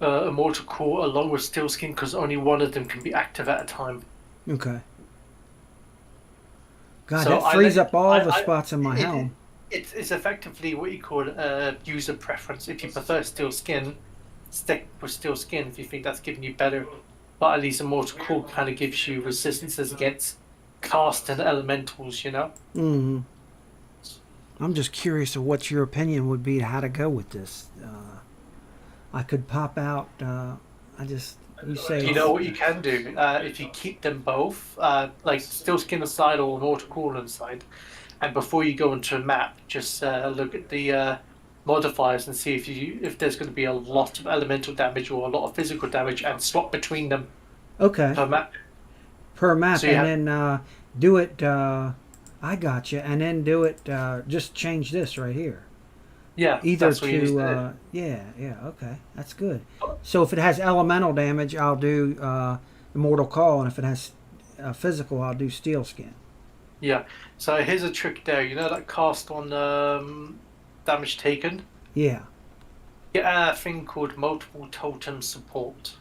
Immortal Core along with Steel Skin because only one of them can be active at a time. Okay. God, that frees up all the spots in my helm. It's effectively what you call user preference. If you prefer steel skin, stick with steel skin if you think that's giving you better. But at least Immortal Core kind of gives you resistances against cast and elementals, you know? Mm-hmm. I'm just curious of what your opinion would be how to go with this. I could pop out. You say. You know what you can do? If you keep them both, like steel skin aside or Immortal Core aside, and before you go into a map, just look at the modifiers and see if there's going to be a lot of elemental damage or a lot of physical damage, and swap between them Okay. per map. Per map, So you have, and then do it. I got you, and then do it. Just change this right here. yeah, Either that's what you need to. Yeah. Okay, that's good. So if it has elemental damage, I'll do Immortal Call, and if it has physical, I'll do Steel Skin. Yeah. So here's a trick there. You know that cast on damage taken? Yeah. Get a thing called multiple totem support.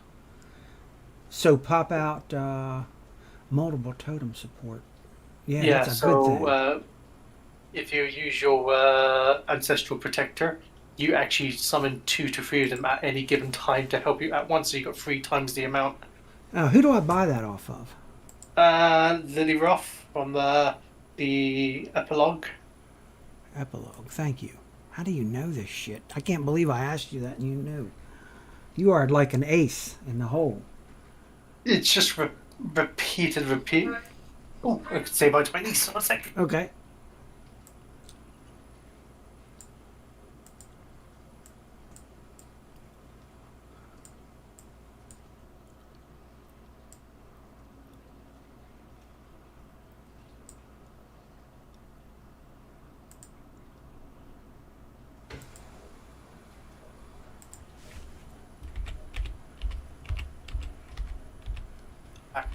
So pop out multiple totem support. Yeah, Yeah, that's a good thing. so if you use your ancestral protector, you actually summon 2 to 3 of them at any given time to help you at once, so you got 3 times the amount. Who do I buy that off of? Lily Roth from the epilogue. Epilogue. Thank you. How do you know this shit? I can't believe I asked you that and you knew. You are like an ace in the hole. It's just repeat. Oh, I could say by 20, so a sec. Okay.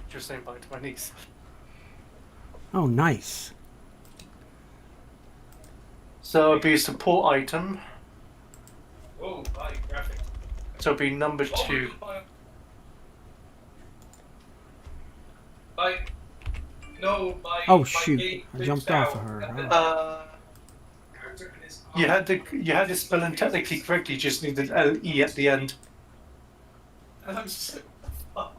Just saying by 20s. Oh, nice. So it'll be a support item. Whoa, body graphic. So it'll be number 2. My, no, my. Oh my shoot! game I jumped glitched off of out, her. and then Oh. character is You had the spelling technically correctly. You just needed LE at the end. And I'm just like, what the fuck?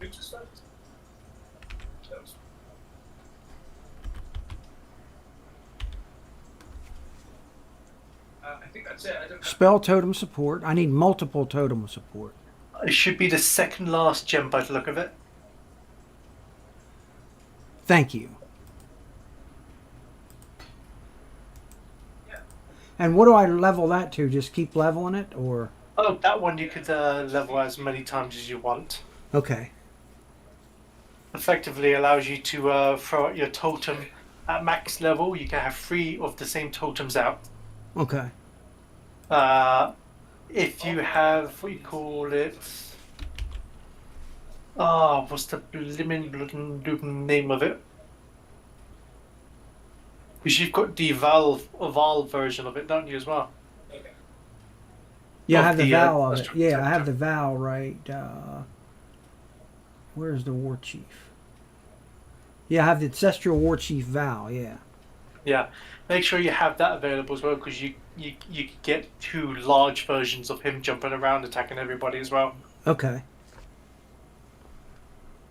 Who just went? That was- I think that's it. I don't know. Spell totem support. I need multiple totem support. It should be the second last gem by the look of it. Thank you. Yeah. And what do I level that to? Just keep leveling it, or Oh, that one you could level as many times as you want. okay? Effectively allows you to throw out your totem at max level. You can have 3 of the same totems out. Okay. If you have what you call it, what's the blimmin' name of it? Because you've got the Val version of it, don't you, as well? Okay. Yeah, I Of have the the, vow of it. Astral Yeah, I have Protector. the vow right. Where's the war chief? Yeah, I have the ancestral war chief vow. Yeah. Yeah, make sure you have that available as well, because you get 2 large versions of him jumping around attacking everybody as well. Okay.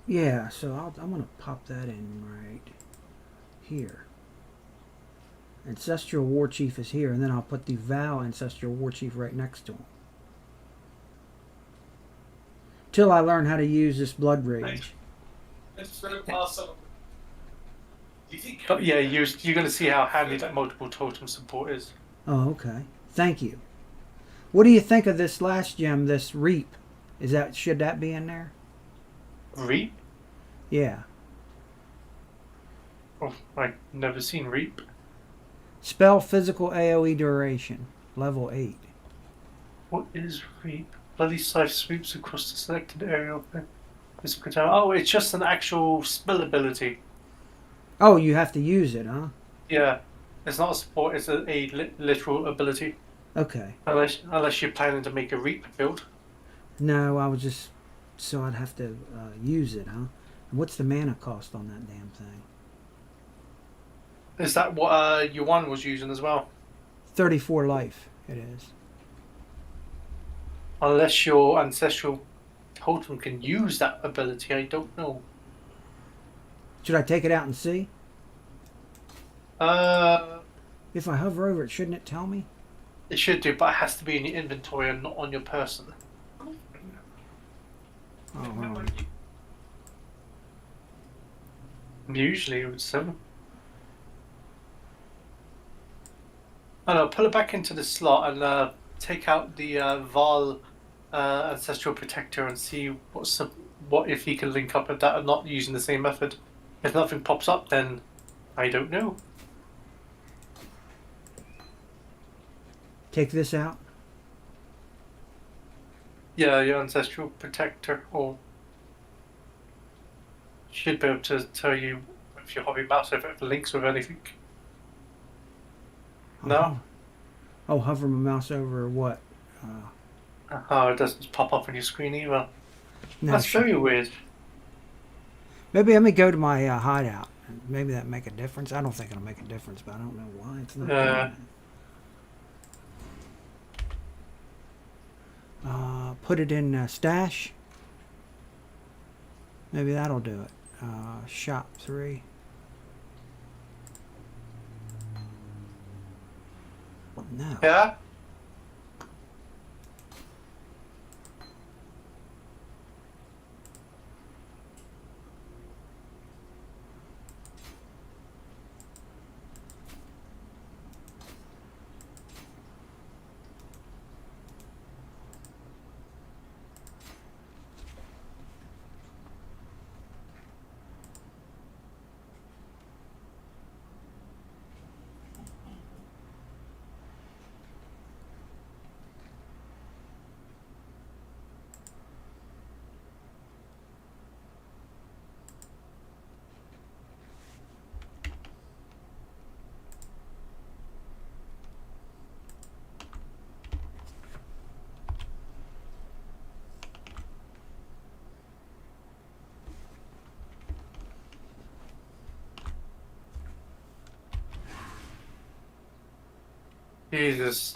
Yeah, so I'm gonna pop that in right here. Ancestral War Chief is here, and then I'll put the Vow Ancestral War Chief right next to him. Till I learn how to use this Blood Rage. It's very awesome. Do you think? But yeah, you're going to see how handy that multiple totem support is. Oh, okay. Thank you. What do you think of this last gem, this Reap? Should that be in there? Reap? Yeah. Oh, I've never seen Reap. Spell physical AoE duration, level 8. What is Reap? Bloody Scythe sweeps across the selected area of the physical tower. Oh, it's just an actual spell ability. Oh, you have to use it, huh? Yeah, it's not a support, it's a literal ability. Okay. Unless you're planning to make a Reap build. No, I was just... So I'd have to use it, huh? And what's the mana cost on that damn thing? Is that what Yuan was using as well? 34 life it is. Unless your ancestral totem can use that ability, I don't know. Should I take it out and see? Uh, If I hover over it, shouldn't it tell me? it should do, but it has to be in your inventory and not on your person. Oh, hold on. Usually, it would say. Oh no, pull it back into the slot and take out the Val ancestral protector and see what if he can link up with that and not using the same method. If nothing pops up, then I don't know. Take this out. Yeah, your ancestral protector or should be able to tell you if your hobby mouse if it links with anything. No? Oh, hover my mouse over what? Oh, it doesn't pop up on your screen either. No, That's very weird. Maybe let me go to my hideout. Maybe that make a difference. I don't think it'll make a difference, but I don't know why it's not doing it. Put it in stash. Maybe that'll do it. Shop 3. No. Yeah? Jesus.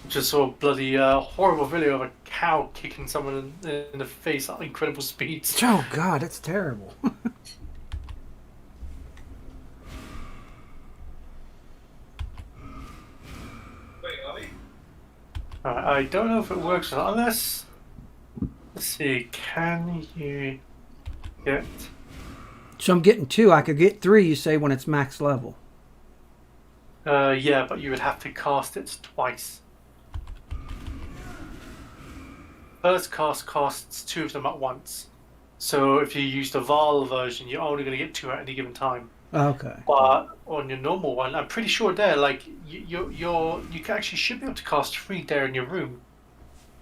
Just saw a bloody horrible video of a cow kicking someone in the face at incredible speeds. Oh God, that's terrible. Wait, are we? I don't know if it works or not, unless... Let's see, can you get... So I'm getting 2. I could get 3, you say, when it's max level. Yeah, but you would have to cast it twice. First cast costs 2 of them at once. So if you use the Val version, you're only going to get 2 at any given time. Okay. But on your normal one, I'm pretty sure there, like you can actually should be able to cast 3 there in your room,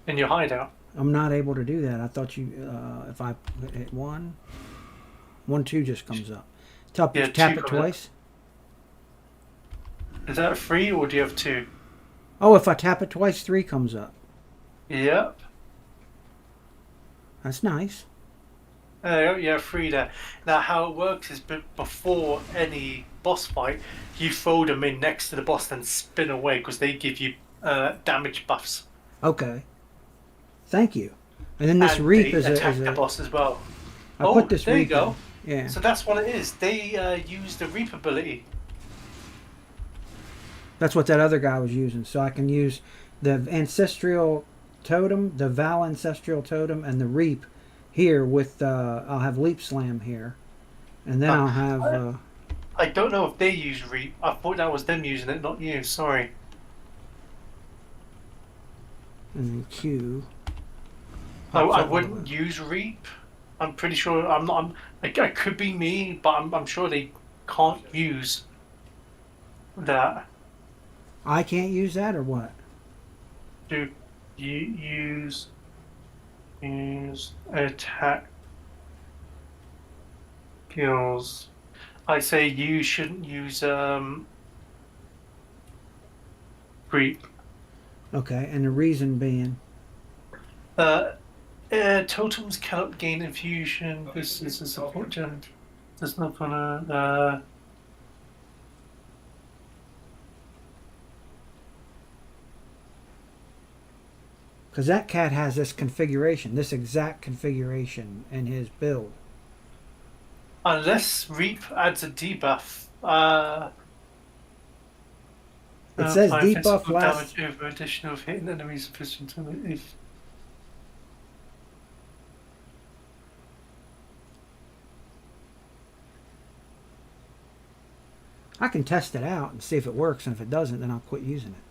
in your hideout. I'm not able to do that. I thought you, if I hit 1, 1, 2 just comes up. Tap Yeah, it 2 comes up. twice. Is that 3 or do you have 2? Oh, if I tap it twice, 3 comes up. Yep. That's nice. There you go, yeah, 3 there. Now, how it works is before any boss fight, you throw them in next to the boss and spin away because they give you damage buffs. Okay. Thank you. And then this and reap they is attack a. the boss as well. I put this there you reap go. in. Yeah. So that's what it is. They use the reap ability. That's what that other guy was using. So I can use the ancestral totem, the Val ancestral totem, and the reap here with. I'll have leap slam here, and then I'll have. I don't know if they use reap. I thought that was them using it, not you. Sorry. And then Q. I wouldn't use reap. I'm pretty sure. I'm not. I could be me, but I'm sure they can't use that. I can't use that or what? Do you use attack skills? I say you shouldn't use reap. Okay, and the reason being. Totems cannot gain infusion. This is a support gem. There's not gonna. Because that cat has this configuration, this exact configuration in his build. Unless Reap adds a debuff. It says Apply debuff physical lasts. damage over addition of hitting enemies sufficient to if I can test it out and see if it works, and if it doesn't, then I'll quit using it.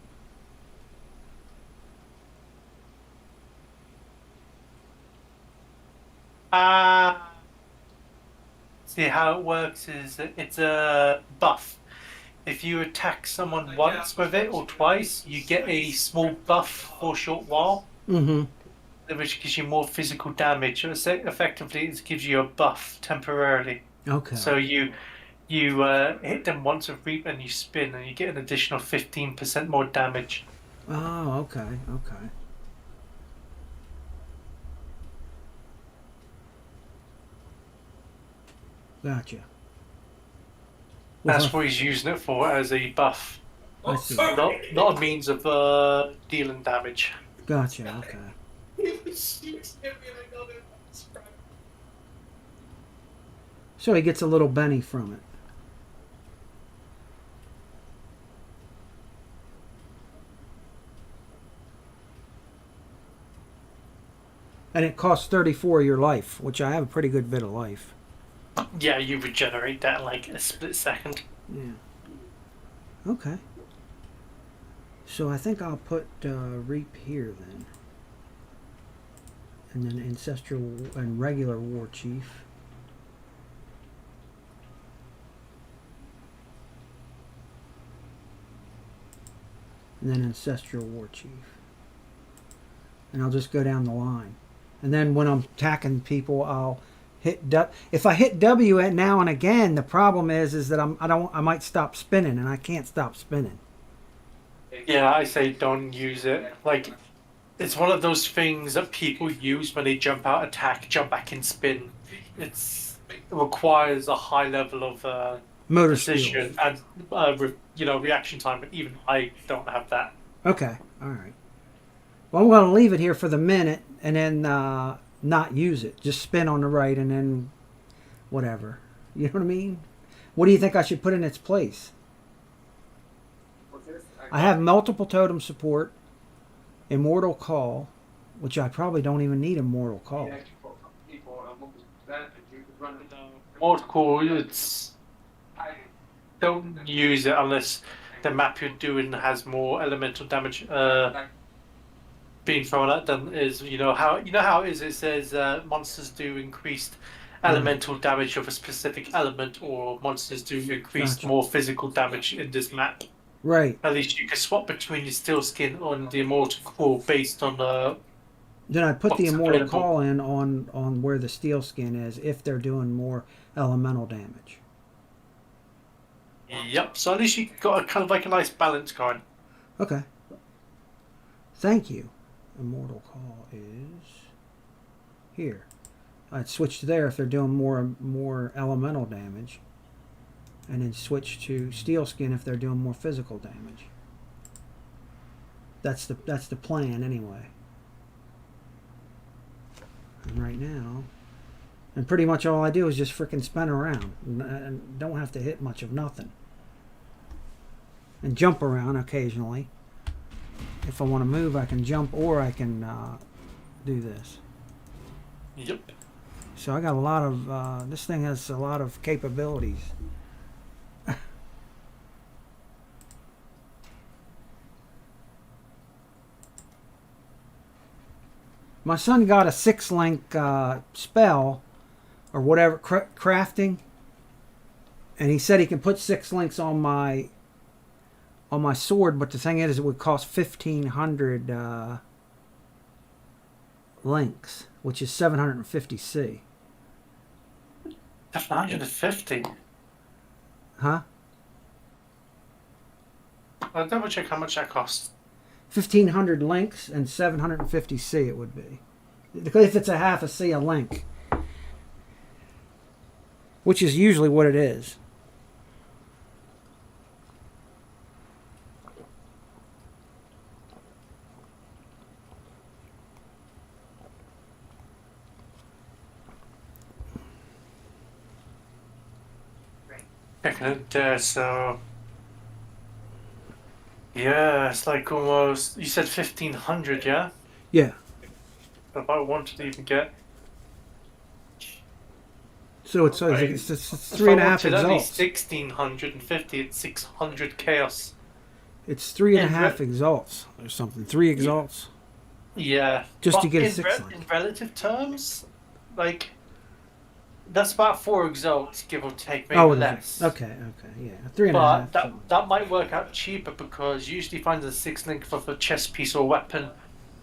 see how it works is that it's a buff. If you attack someone once with it or twice, you get a small buff for a short while, Mm-hmm. which gives you more physical damage. So effectively, it gives you a buff temporarily. Okay. So you hit them once with Reap and you spin, and you get an additional 15% more damage. Oh, okay, okay. Gotcha. That's what he's using it for, as a buff, I see. not a means of dealing damage. Gotcha, okay. So he gets a little Benny from it. And it costs 34 your life, which I have a pretty good bit of life. Yeah, you regenerate that in like a split second. Yeah. Okay. So I think I'll put Reap here then. And then Ancestral and regular War Chief. And then Ancestral War Chief. And I'll just go down the line. And then when I'm attacking people, I'll hit W. If I hit W at now and again, the problem is that I might stop spinning, and I can't stop spinning. Yeah, I say don't use it. Like, it's one of those things that people use when they jump out, attack, jump back in, spin. It requires a high level of Motor precision skills. and reaction time. And even I don't have that. Okay, all right. Well, I'm going to leave it here for the minute, and then not use it. Just spin on the right, and then whatever. You know what I mean? What do you think I should put in its place? I have multiple totem support, Immortal Call, which I probably don't even need Immortal Call. More cool, don't use it unless the map you're doing has more elemental damage being thrown at them. Is how it is. It says monsters do increased elemental damage of a specific element, or monsters do increase Gotcha. more physical damage in this map. Right. At least you can swap between your steel skin on the immortal core based on Then I put the what's Immortal available. Call in on where the steel skin is if they're doing more elemental damage. Yep. So at least you got a kind of like a nice balance going. Okay. Thank you. Immortal Call is here. I'd switch to there if they're doing more elemental damage, and then switch to steel skin if they're doing more physical damage. That's the plan anyway. And right now, and pretty much all I do is just frickin' spin around and don't have to hit much of nothing. And jump around occasionally. If I want to move, I can jump, or I can do this. Yep. So I got a lot of, this thing has a lot of capabilities. My son got a 6-link spell, or whatever, crafting, and he said he can put 6 links on my sword, but the thing is, it would cost 1,500 links, which is 750C. 750. Huh? I'll double check how much that costs. 1,500 links and 750C it would be. Because if it's a half a C a link, which is usually what it is. second there, so yeah, it's like almost. You said 1,500, yeah? Yeah. If I wanted to even get, So it's right, it's if three I and a half wanted only exalts. 1,650, it's 600 chaos. It's three and a In half re- exalts or something. Three yeah, exalts yeah, just to but get a 6 link. in relative terms, like that's about 4 exalts, give or take, maybe Oh, it is. less. Okay. Yeah. Three and a But half. that might work out cheaper because you usually find the 6 link for the chest piece or weapon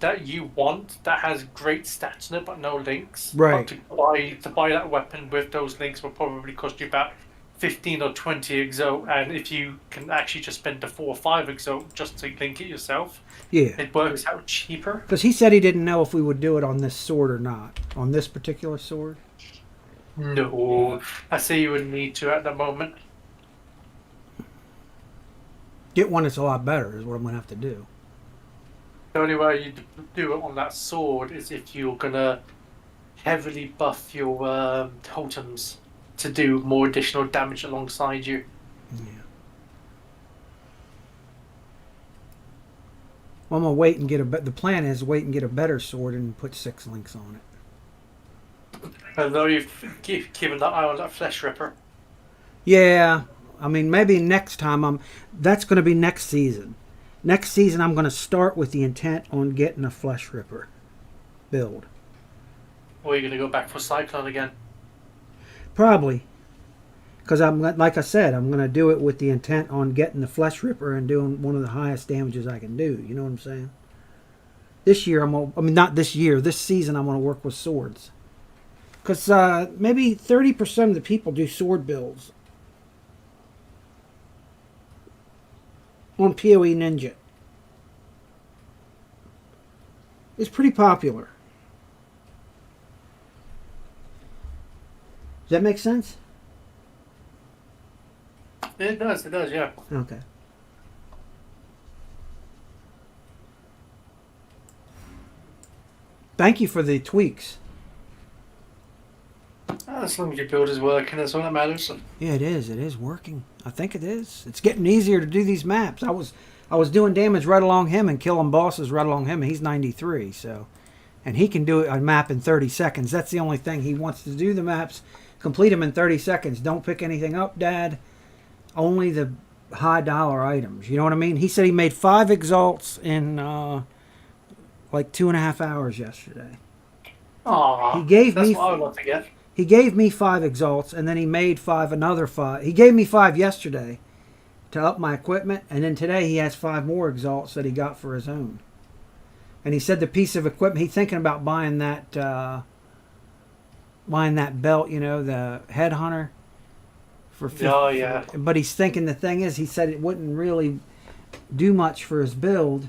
that you want that has great stats in it but no links. Right. But to buy that weapon with those links will probably cost you about 15 or 20 exalt, and if you can actually just spend the 4 or 5 exalt just to link it yourself, Yeah. it works out cheaper. Because he said he didn't know if we would do it on this sword or not. On this particular sword. No, I say you would need to at the moment. Get one that's a lot better is what I'm gonna have to do. The only way you do it on that sword is if you're gonna heavily buff your totems to do more additional damage alongside you. Yeah. Well, I'm gonna wait and get the plan is wait and get a better sword and put 6 links on it. Although you've given that eye on that flesh ripper. Yeah, I mean maybe next time that's going to be next season. Next season I'm going to start with the intent on getting a flesh ripper build. Or you're gonna go back for Cyclone again. Probably, because I'm like I said, I'm going to do it with the intent on getting the flesh ripper and doing one of the highest damages I can do. You know what I'm saying? This year not this year. This season I'm going to work with swords. Because maybe 30% of the people do sword builds on PoE Ninja. It's pretty popular. Does that make sense? It does, yeah. Okay. Thank you for the tweaks. As long as your build is working, that's all that matters. Yeah, it is. It is working. I think it is. It's getting easier to do these maps. I was doing damage right along him and killing bosses right along him, and he's 93, so and he can do a map in 30 seconds. That's the only thing he wants to do. The maps, complete them in 30 seconds. Don't pick anything up, Dad. Only the high dollar items. You know what I mean? He said he made 5 exalts in like 2.5 hours yesterday. Aww, He gave that's me. what I would love to get. He gave me 5 exalts, and then he made 5 another 5. He gave me 5 yesterday to up my equipment, and then today he has 5 more exalts that he got for his own. And he said the piece of equipment he's thinking about buying that belt, you know, the headhunter for 50. Oh yeah. But he's thinking the thing is, he said it wouldn't really do much for his build.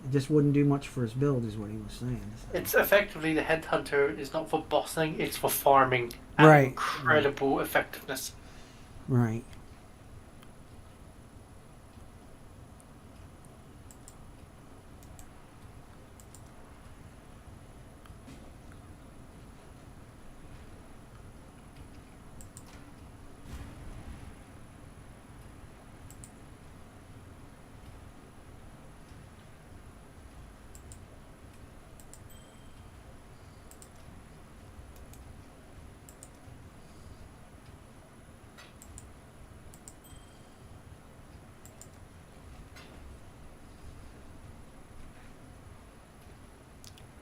It just wouldn't do much for his build, is what he was saying. So. It's effectively the headhunter is not for bossing, it's for farming. And Right. incredible effectiveness. Right.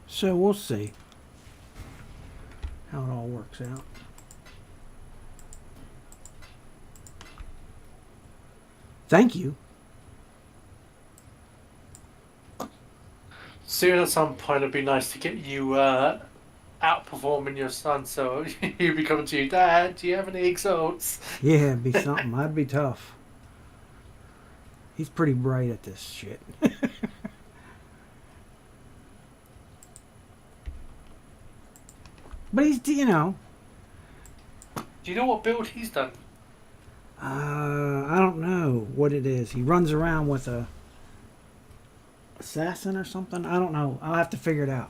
So we'll see how it all works out. Thank you. Soon at some point it'd be nice to get you outperforming your son, so you be coming to you, Dad, do you have any exalts? Yeah, it'd be something. That'd be tough. He's pretty bright at this shit. But he's, you know, Do you know what build he's done? I don't know what it is. He runs around with a assassin or something. I don't know. I'll have to figure it out.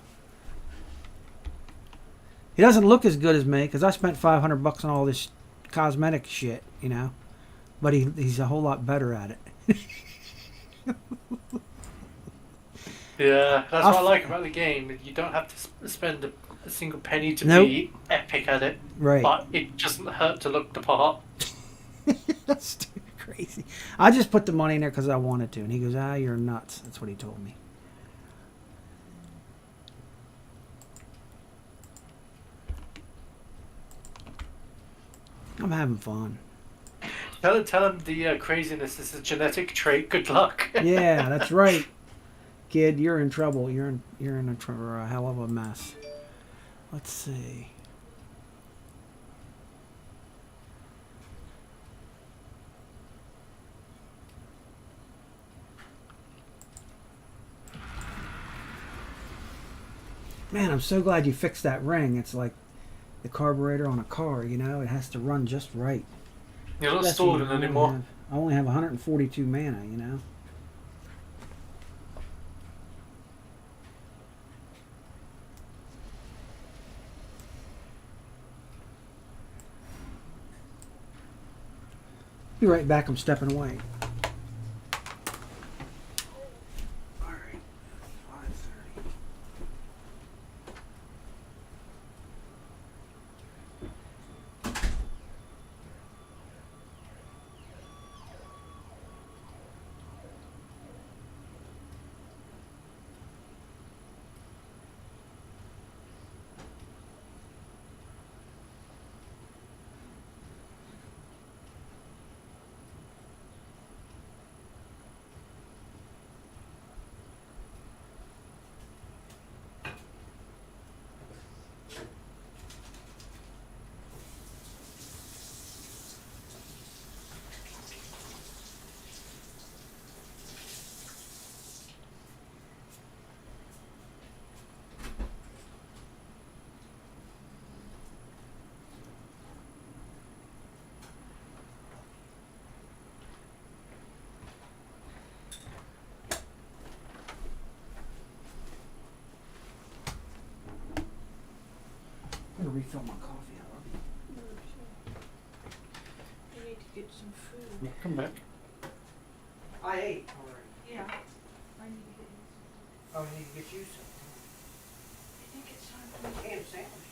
He doesn't look as good as me because I spent $500 on all this cosmetic shit, you know. But he's a whole lot better at it. Yeah, that's I'll what I f- like about the game. You don't have to spend a single penny to Nope. be epic at it, Right. but it doesn't hurt to look the part. That's crazy. I just put the money in there because I wanted to. And he goes, ah, you're nuts. That's what he told me. I'm having fun. Tell him the craziness is a genetic trait. Good luck. Yeah, that's right. Kid, you're in trouble. You're in a hell of a mess. Let's see. Man, I'm so glad you fixed that ring. It's like the carburetor on a car, you know? It has to run just right. You're not That's stalling what I anymore. have. I only have 142 mana, you know? Be right back. I'm stepping away. All right. 5:30. I'm gonna refill my coffee. I love You need to get some food. Yeah, come back. you. I ate already. Yeah. I need to get you some. Oh, I need to get you some. I think it's time for me to Ham sandwich.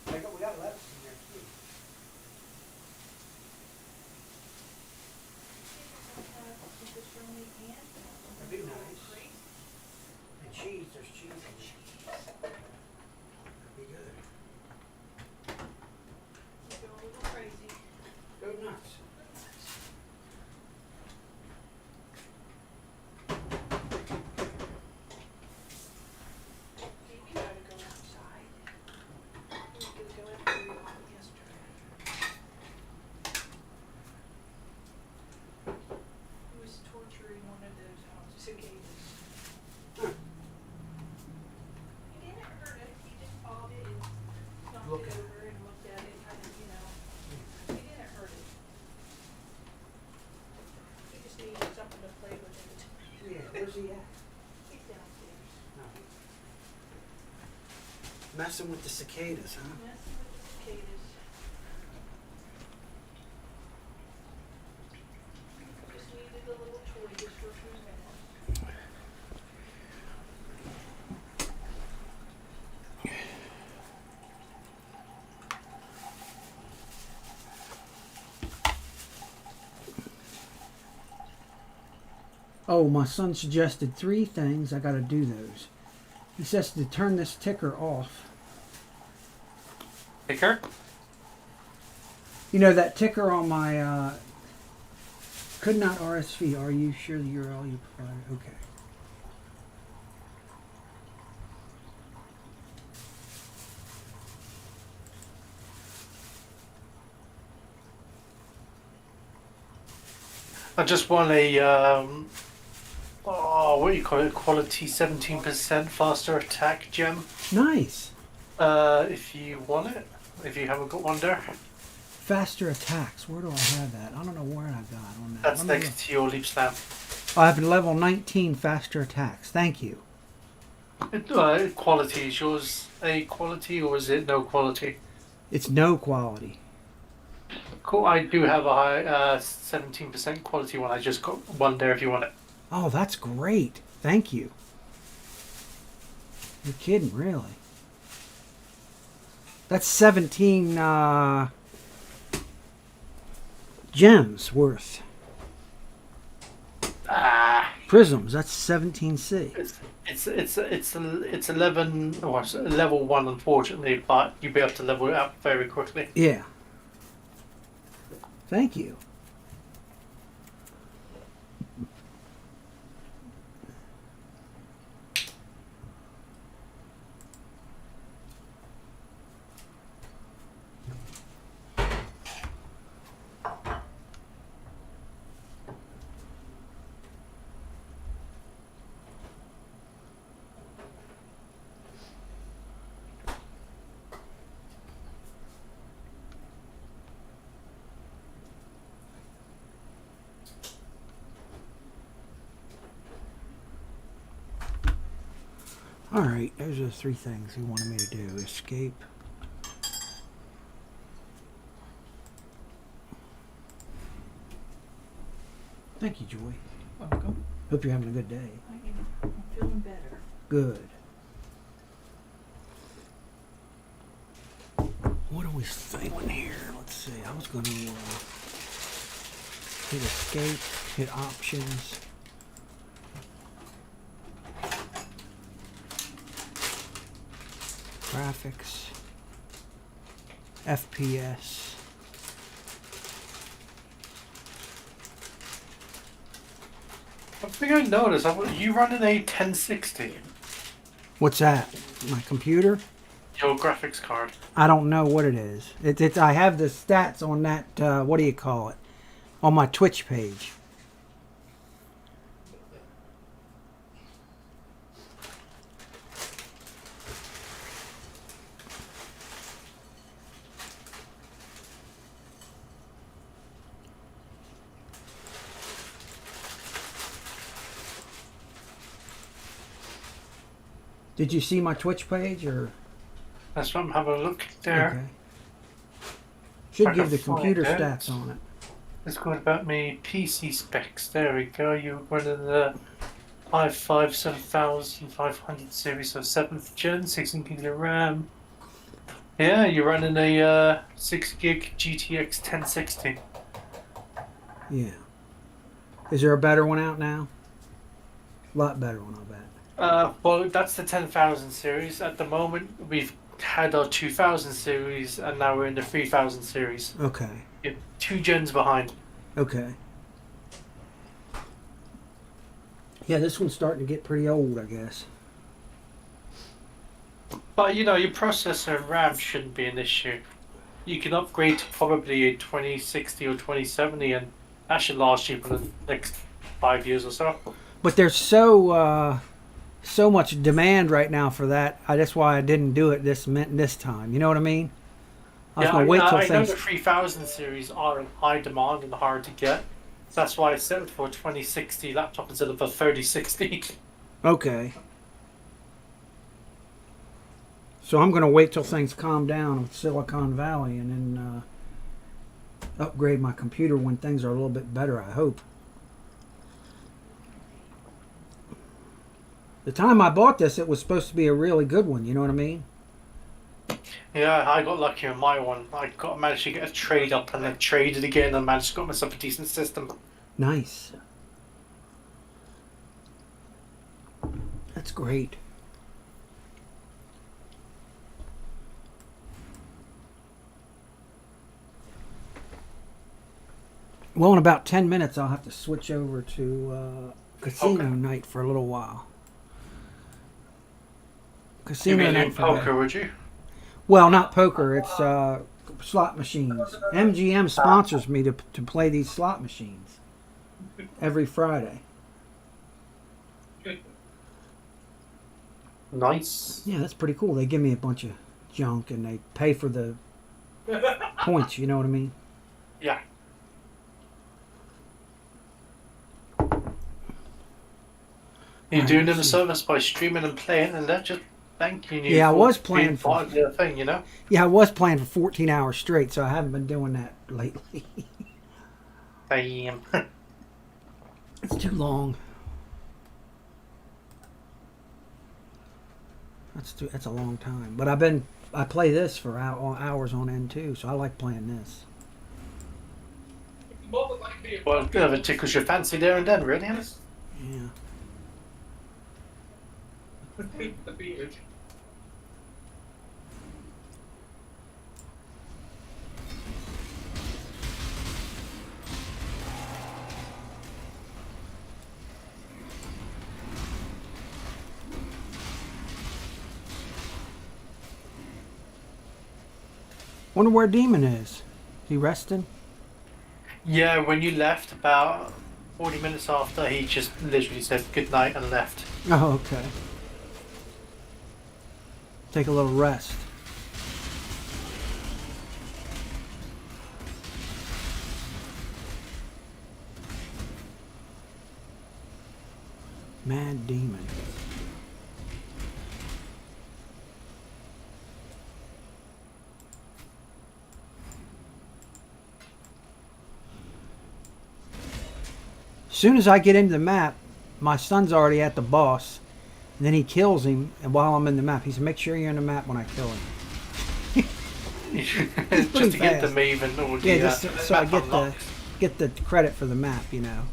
We got lettuce in there too. That'd be nice. And cheese. There's cheese in cheese. That'd be good. You go a little crazy. Go nuts. You gotta go outside. You gotta go after you all yesterday. He was torturing one of those cicadas. Huh. He didn't hurt it, he just pawed it and knocked Look it at it. over and looked at it, kind of, you know. He didn't hurt it. He just needed something to play with it. Yeah, where's he at? He's downstairs. No. Messing with the cicadas, huh? Messing with the cicadas. Just needed a little toy just for a few minutes. Oh, my son suggested 3 things. I got to do those. He says to turn this ticker off. Ticker? You know that ticker on my could not RSV. Are you sure the URL you provided? Okay. I just won a what do you call it? Quality 17% faster attack gem. Nice. If you want it, if you haven't got one there, Faster attacks. Where do I have that? I don't know where I got on that. that's Let me next look. to your leap slam. I have level 19 faster attacks. Thank you. Quality is yours a quality or is it no quality? It's no quality. Cool. I do have a high 17% quality one. I just got one there if you want it. Oh, that's great. Thank you. You're kidding, really? That's 17 gems worth. Prisms. That's 17C. It's 11 or level 1, unfortunately, but you'll be able to level it up very quickly. Yeah. Thank you. Alright, those are the 3 things he wanted me to do. Escape. Thank you, Joy. Welcome. Hope you're having a good day. I'm feeling better. Good. What are we doing here? Let's see. I was going to hit escape, hit options. Graphics, FPS. One thing I noticed, you running a 1060, What's that? My computer? your graphics card. I don't know what it is. It's I have the stats on that. What do you call it? On my Twitch page. Did you see my Twitch page or? That's what I'm having a look there. Okay. Should I give can the computer find it. stats on it. It's good about me PC specs. There we go. You're running the i5 7500 series, so 7th gen, 16 gig of RAM. Yeah, you're running a 6 gig GTX 1060. Yeah. Is there a better one out now? A lot better one, I bet. Well, that's the 10,000 series. At the moment, we've had our 2000 series, and now we're in the 3000 series. Okay. You're 2 gens behind. Okay. Yeah, this one's starting to get pretty old, I guess. But you know, your processor and RAM shouldn't be an issue. You can upgrade to probably a 2060 or 2070, and that should last you for the next 5 years or so. But there's so much demand right now for that. That's why I didn't do it this time. You know what I mean? I was gonna wait till I know things. the 3000 series are in high demand and hard to get. So that's why I set it for a 2060 laptop instead of a 3060. Okay. So I'm gonna wait till things calm down with Silicon Valley, and then upgrade my computer when things are a little bit better. I hope. The time I bought this, it was supposed to be a really good one. You know what I mean? Yeah, I got lucky on my one. Managed to get a trade up and then traded again and managed to get myself a decent system. Nice. That's great. Well, in about 10 minutes, I'll have to switch over to casino night for a little while. You'd Casino be night doing for poker, would you? Well, not poker. It's slot machines. MGM sponsors me to play these slot machines every Friday. Nice. Yeah, that's pretty cool. They give me a bunch of junk and they pay for the points. You know what I mean? Yeah. You're doing them a service by streaming and playing, and that just thanking you Yeah, I for was being playing for. part of the thing, you know? Yeah, I was playing for 14 hours straight, so I haven't been doing that lately. Damn. It's too long. That's a long time. But I play this for hours on end too, so I like playing this. More than likely, Well, it never tickles your fancy there and then, really. Yeah. the beard. Wonder where Demon is. He resting? Yeah, when you left about 40 minutes after, he just literally said good night and left. Oh, okay. Take a little rest. Mad Demon. As soon as I get into the map, my son's already at the boss. And then he kills him, and while I'm in the map, he said, "Make sure you're in the map when I kill him." Just to get the fast. maven or the Yeah, just so I map get unlocked. the credit for the map, you know.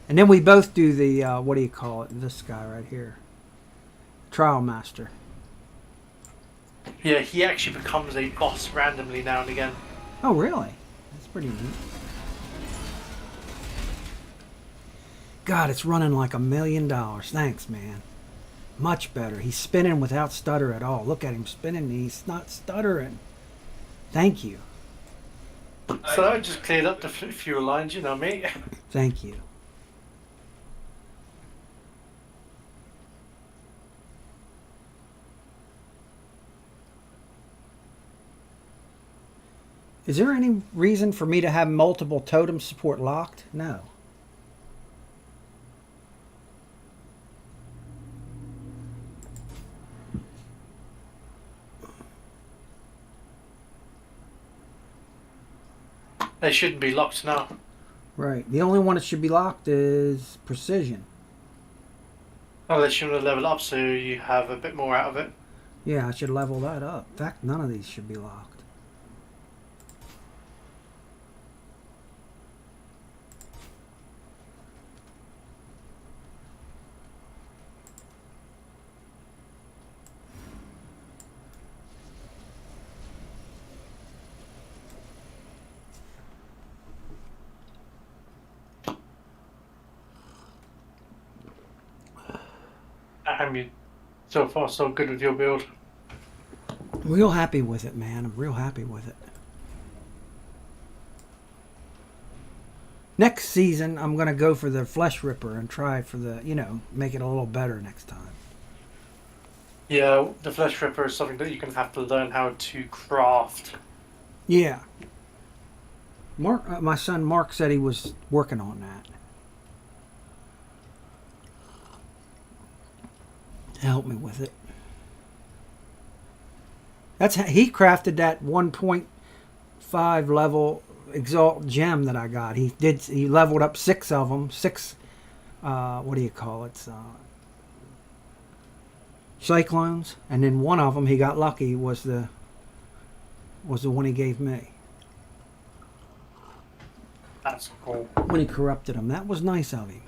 And then we both do the what do you call it? This guy right here, Trial Master. Yeah, he actually becomes a boss randomly now and again. Oh, really? That's pretty neat. God, it's running like $1 million. Thanks, man. Much better. He's spinning without stutter at all. Look at him spinning. He's not stuttering. Thank you. So I just cleared up the fuel lines, you know me. Thank you. Is there any reason for me to have multiple totem support locked? No. They shouldn't be locked now. Right. The only one that should be locked is Precision. Unless you want to level up so you have a bit more out of it. Yeah, I should level that up. In fact, none of these should be locked. I mean, so far so good with your build. Real happy with it, man. I'm real happy with it. Next season, I'm going to go for the Flesh Ripper and try for the, make it a little better next time. Yeah, the Flesh Ripper is something that you're going to have to learn how to craft. Yeah. Mark, my son Mark said he was working on that. Help me with it. That's how he crafted that 1.5 level Exalt gem that I got. He leveled up 6 of them. 6 what do you call it? Cyclones, and then one of them he got lucky was the one he gave me That's cool. when he corrupted him. That was nice of him.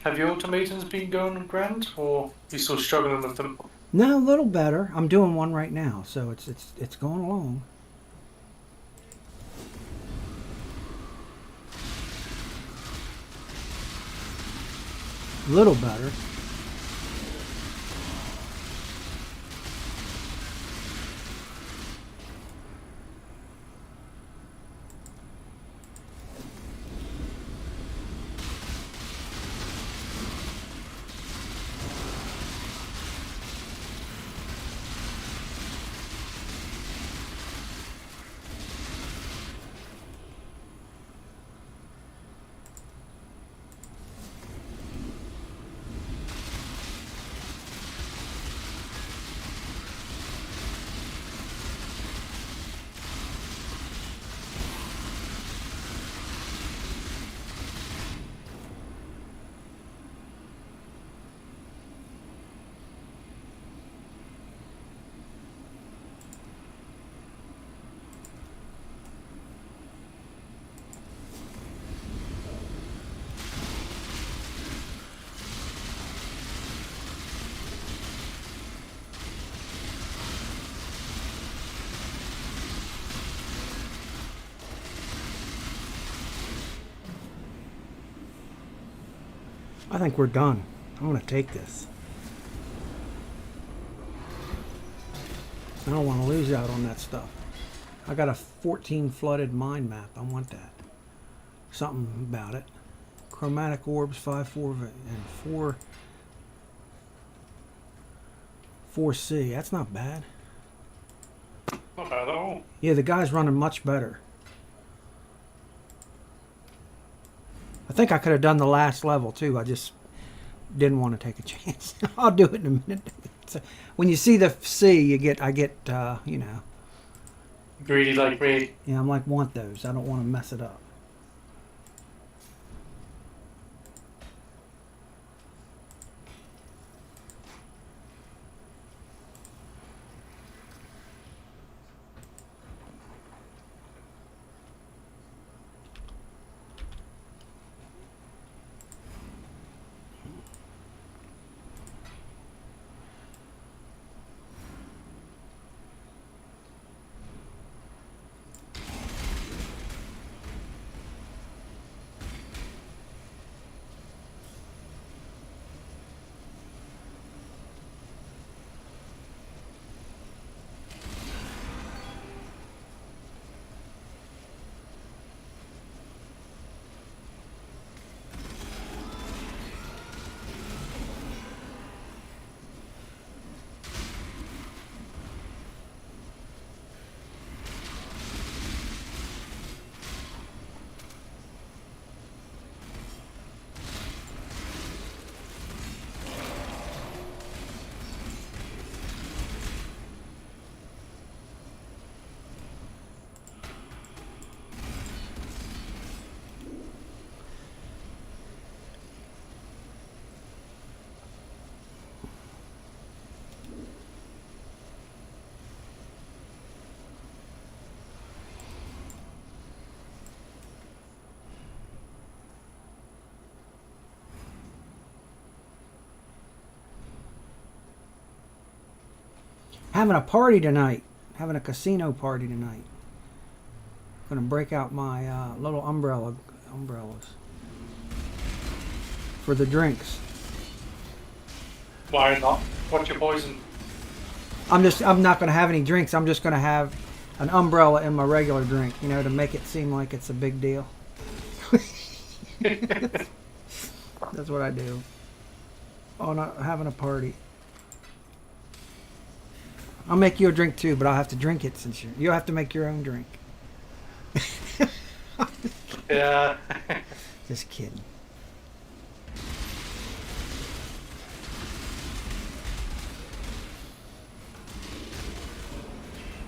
Have your automatons been going grand, or are you still struggling with them? No, a little better. I'm doing one right now, so it's going along. A little better. I think we're done. I'm going to take this. I don't want to lose out on that stuff. I got a 14 flooded mind map. I want that. Something about it. Chromatic orbs, 5, 4, and 4C. That's not bad. Not bad at all. Yeah, the guy's running much better. I think I could have done the last level too. I just didn't want to take a chance. I'll do it in a minute. So when you see the C, I get, you know. Greedy like me. Yeah, I'm like, want those. I don't want to mess it up. Having a party tonight. Having a casino party tonight. Gonna break out my little umbrellas for the drinks. Why not? What's your poison? I'm not gonna have any drinks. I'm just gonna have an umbrella in my regular drink, you know, to make it seem like it's a big deal. That's what I do. Oh, not having a party. I'll make you a drink too, but I'll have to drink it since you'll have to make your own drink. Yeah. Just kidding.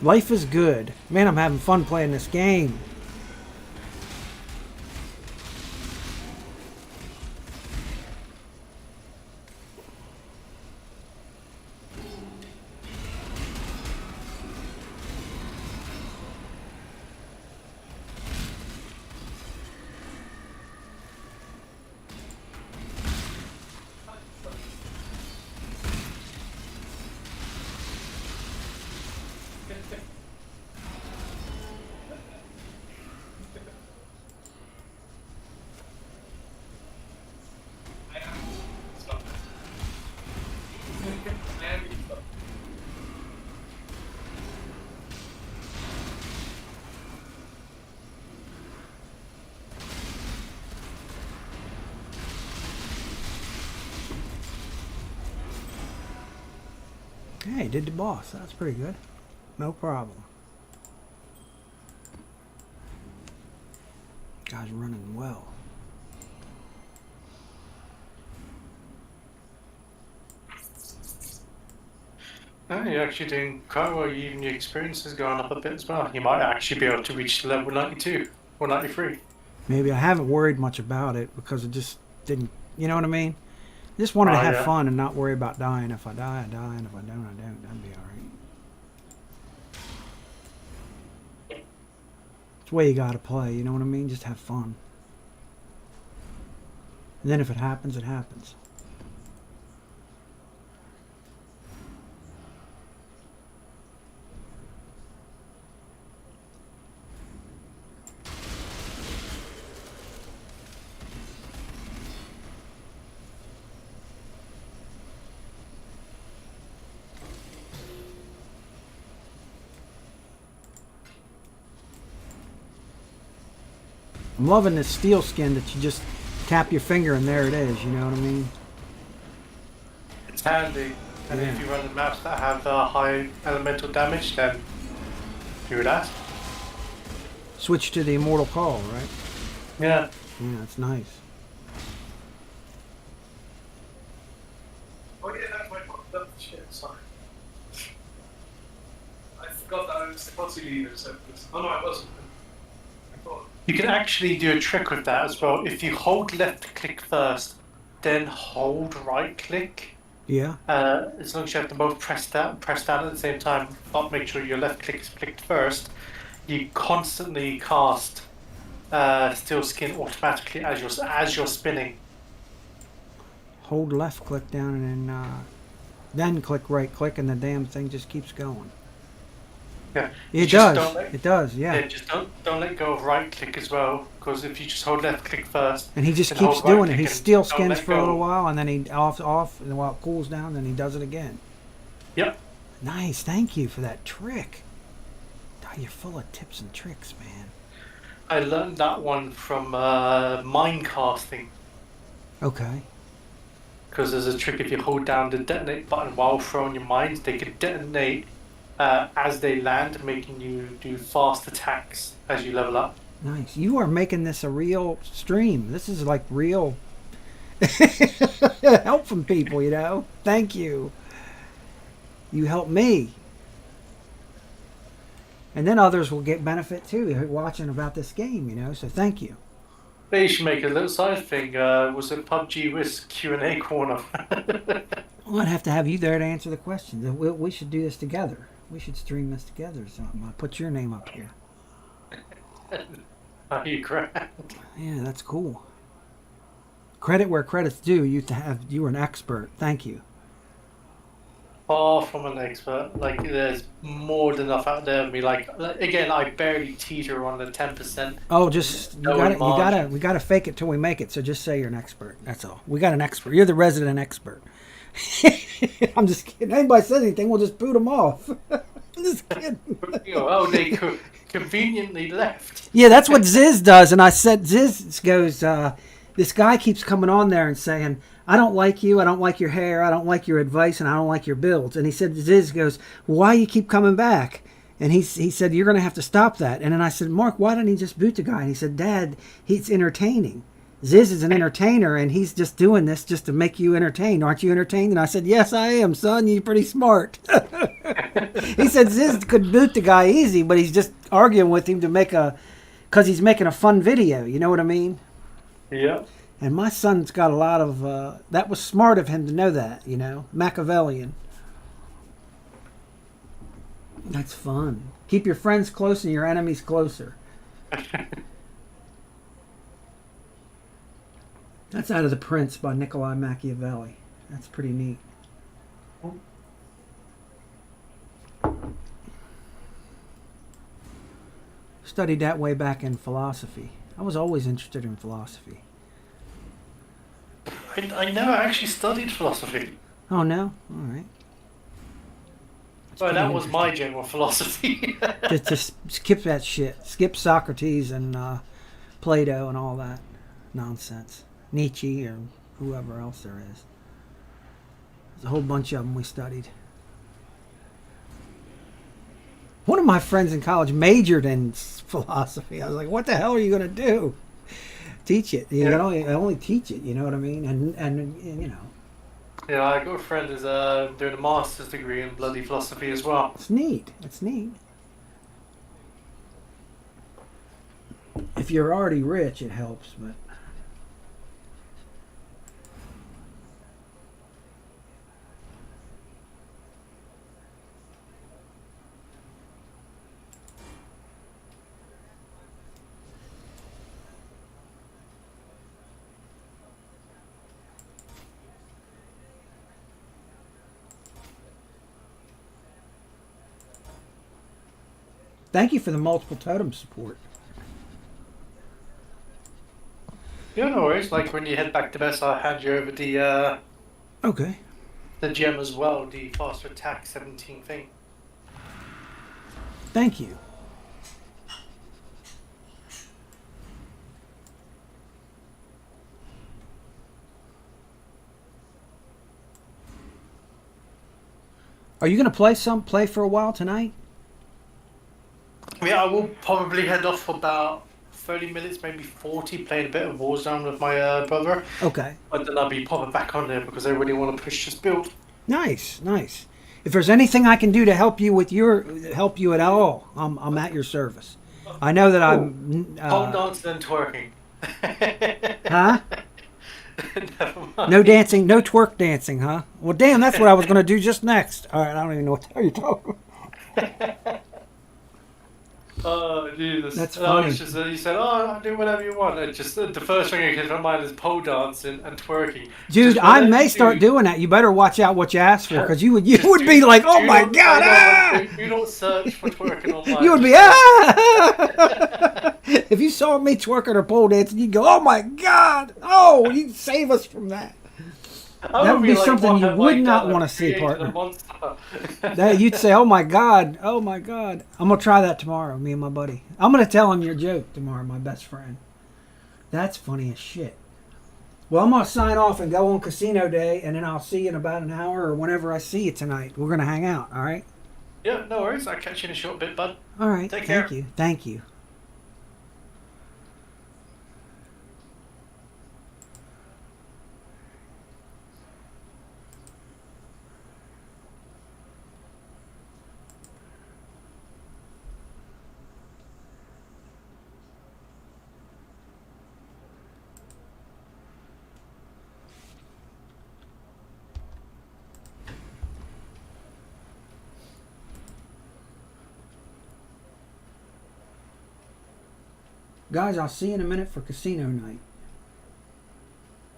Life is good. Man, I'm having fun playing this game. Yeah, he did the boss. That's pretty good. No problem. Guy's running well. Oh, you're actually doing quite well. Even your experience has gone up a bit as well. You might actually be able to reach level 92 or 93. Maybe I haven't worried much about it because it just didn't. You know what I mean? Just wanted to Oh, have yeah. fun and not worry about dying. If I die, I die, and if I don't, I don't. That'd be all right. It's the way you gotta play. You know what I mean? Just have fun. And then if it happens, it happens. I'm loving this steel skin that you just tap your finger and there it is. You know what I mean? It's handy. And Yeah. if you run the maps that have high elemental damage, then do that. Switch to the Immortal Call, right? Yeah. Yeah, that's nice. Oh yeah, that's my problem. Shit, sorry. I forgot that I was the party leader, so oh no, I wasn't. I thought. You can actually do a trick with that as well. If you hold left click first, then hold right click. Yeah. As long as you have them both pressed down at the same time, but make sure your left click is clicked first. You constantly cast steel skin automatically as you're spinning. Hold left click down and then click right click, and the damn thing just keeps going. Yeah. It Just does. don't let- It does. Yeah. Yeah, just don't let go of right click as well, because if you just hold left click first, And he just and keeps hold right doing it. click He and steel don't skins let for a little go. while, and then he off, and while it cools down, then he does it again. Yep. Nice. Thank you for that trick. Oh, you're full of tips and tricks, man. I learned that one from mine casting, Okay. because there's a trick if you hold down the detonate button while throwing your mines, they can detonate as they land, making you do fast attacks as you level up. Nice. You are making this a real stream. This is like real help from people, you know. Thank you. You help me. And then others will get benefit too watching about this game, you know. So thank you. They should make a little side thing. Was it PUBG with Q&A corner? Well, I'd have to have you there to answer the questions. We should do this together. We should stream this together or something. I'll put your name up here. Are you grand? Yeah, that's cool. Credit where credit's due. You were an expert. Thank you. Far from an expert. Like, there's more than enough out there of me. Like, again, I barely teeter on the 10%. Oh, just No we gotta fake it till we make it. So just say you're an expert. That's all. We got an expert. You're the resident expert. I'm just kidding. Anybody says anything, we'll just boot them off. I'm just kidding. Oh, they conveniently left. Yeah, that's what Ziz does. And I said, Ziz goes, this guy keeps coming on there and saying, I don't like you, I don't like your hair, I don't like your advice, and I don't like your builds. And he said, Ziz goes, well, why you keep coming back? And he said, you're going to have to stop that. And then I said, Mark, why didn't he just boot the guy? And he said, Dad, he's entertaining. Ziz is an entertainer, and he's just doing this just to make you entertained. Aren't you entertained? And I said, yes, I am, son. You're pretty smart. He said Ziz could boot the guy easy, but he's just arguing with him because he's making a fun video. You know what I mean? Yeah. And my son's got a lot of, that was smart of him to know that, you know, Machiavellian. That's fun. Keep your friends close and your enemies closer. That's out of The Prince by Niccolo Machiavelli. That's pretty neat. Studied that way back in philosophy. I was always interested in philosophy. I never actually studied philosophy. Oh, no? All right. Well, that was my general philosophy. Just skip that shit. Skip Socrates and Plato and all that nonsense. Nietzsche or whoever else there is. There's a whole bunch of them we studied. of my friends in college majored in philosophy. I was like, what the hell are you going to do? Teach it. You can only teach it, you know what I mean? And you know. Yeah, I got a friend who's doing a master's degree in bloody philosophy as well. It's neat. It's neat. If you're already rich, it helps, but thank you for the multiple totem support. Yeah, no worries. Like when you head back to base, I'll hand you over the Okay. gem as well, the faster attack 17 thing. Thank you. Are you going to play for a while tonight? Yeah, I will probably head off for about 30 minutes, maybe 40, playing a bit of Warzone with my brother. Okay. But then I'll be popping back on there because I really want to push this build. Nice, nice. If there's anything I can do to help you with help you at all, I'm at your service. I know that I'm. Pole dancing and twerking. Huh? Never mind. No dancing, no twerk dancing, huh? Well, damn, that's what I was going to do just next. All right, I don't even know what the hell you're talking about. Oh, Jesus. That's And funny. I was just, you said, oh, I'll do whatever you want. And just the first thing that came to my mind is pole dancing and twerking. Dude, Just I whatever may you start do, doing that. You better watch out what you ask for, because you would just be like, oh do my not- god, I know, ah! you don't search for twerking online. You would be ah! If you saw me twerking or pole dancing, you'd go, oh my god, oh, you'd save us from that. That would be something you would not want to see, partner. That you'd say, oh my god, oh my god. I'm gonna try that tomorrow, me and my buddy. I'm gonna tell him your joke tomorrow, my best friend. That's funny as shit. Well, I'm gonna sign off and go on casino day, and then I'll see you in about an hour or whenever I see you tonight. We're gonna hang out, all right? Yeah, no worries. I'll catch you in a short bit, bud. All right. Take Thank care. you. Thank you. Guys, I'll see you in a minute for casino night.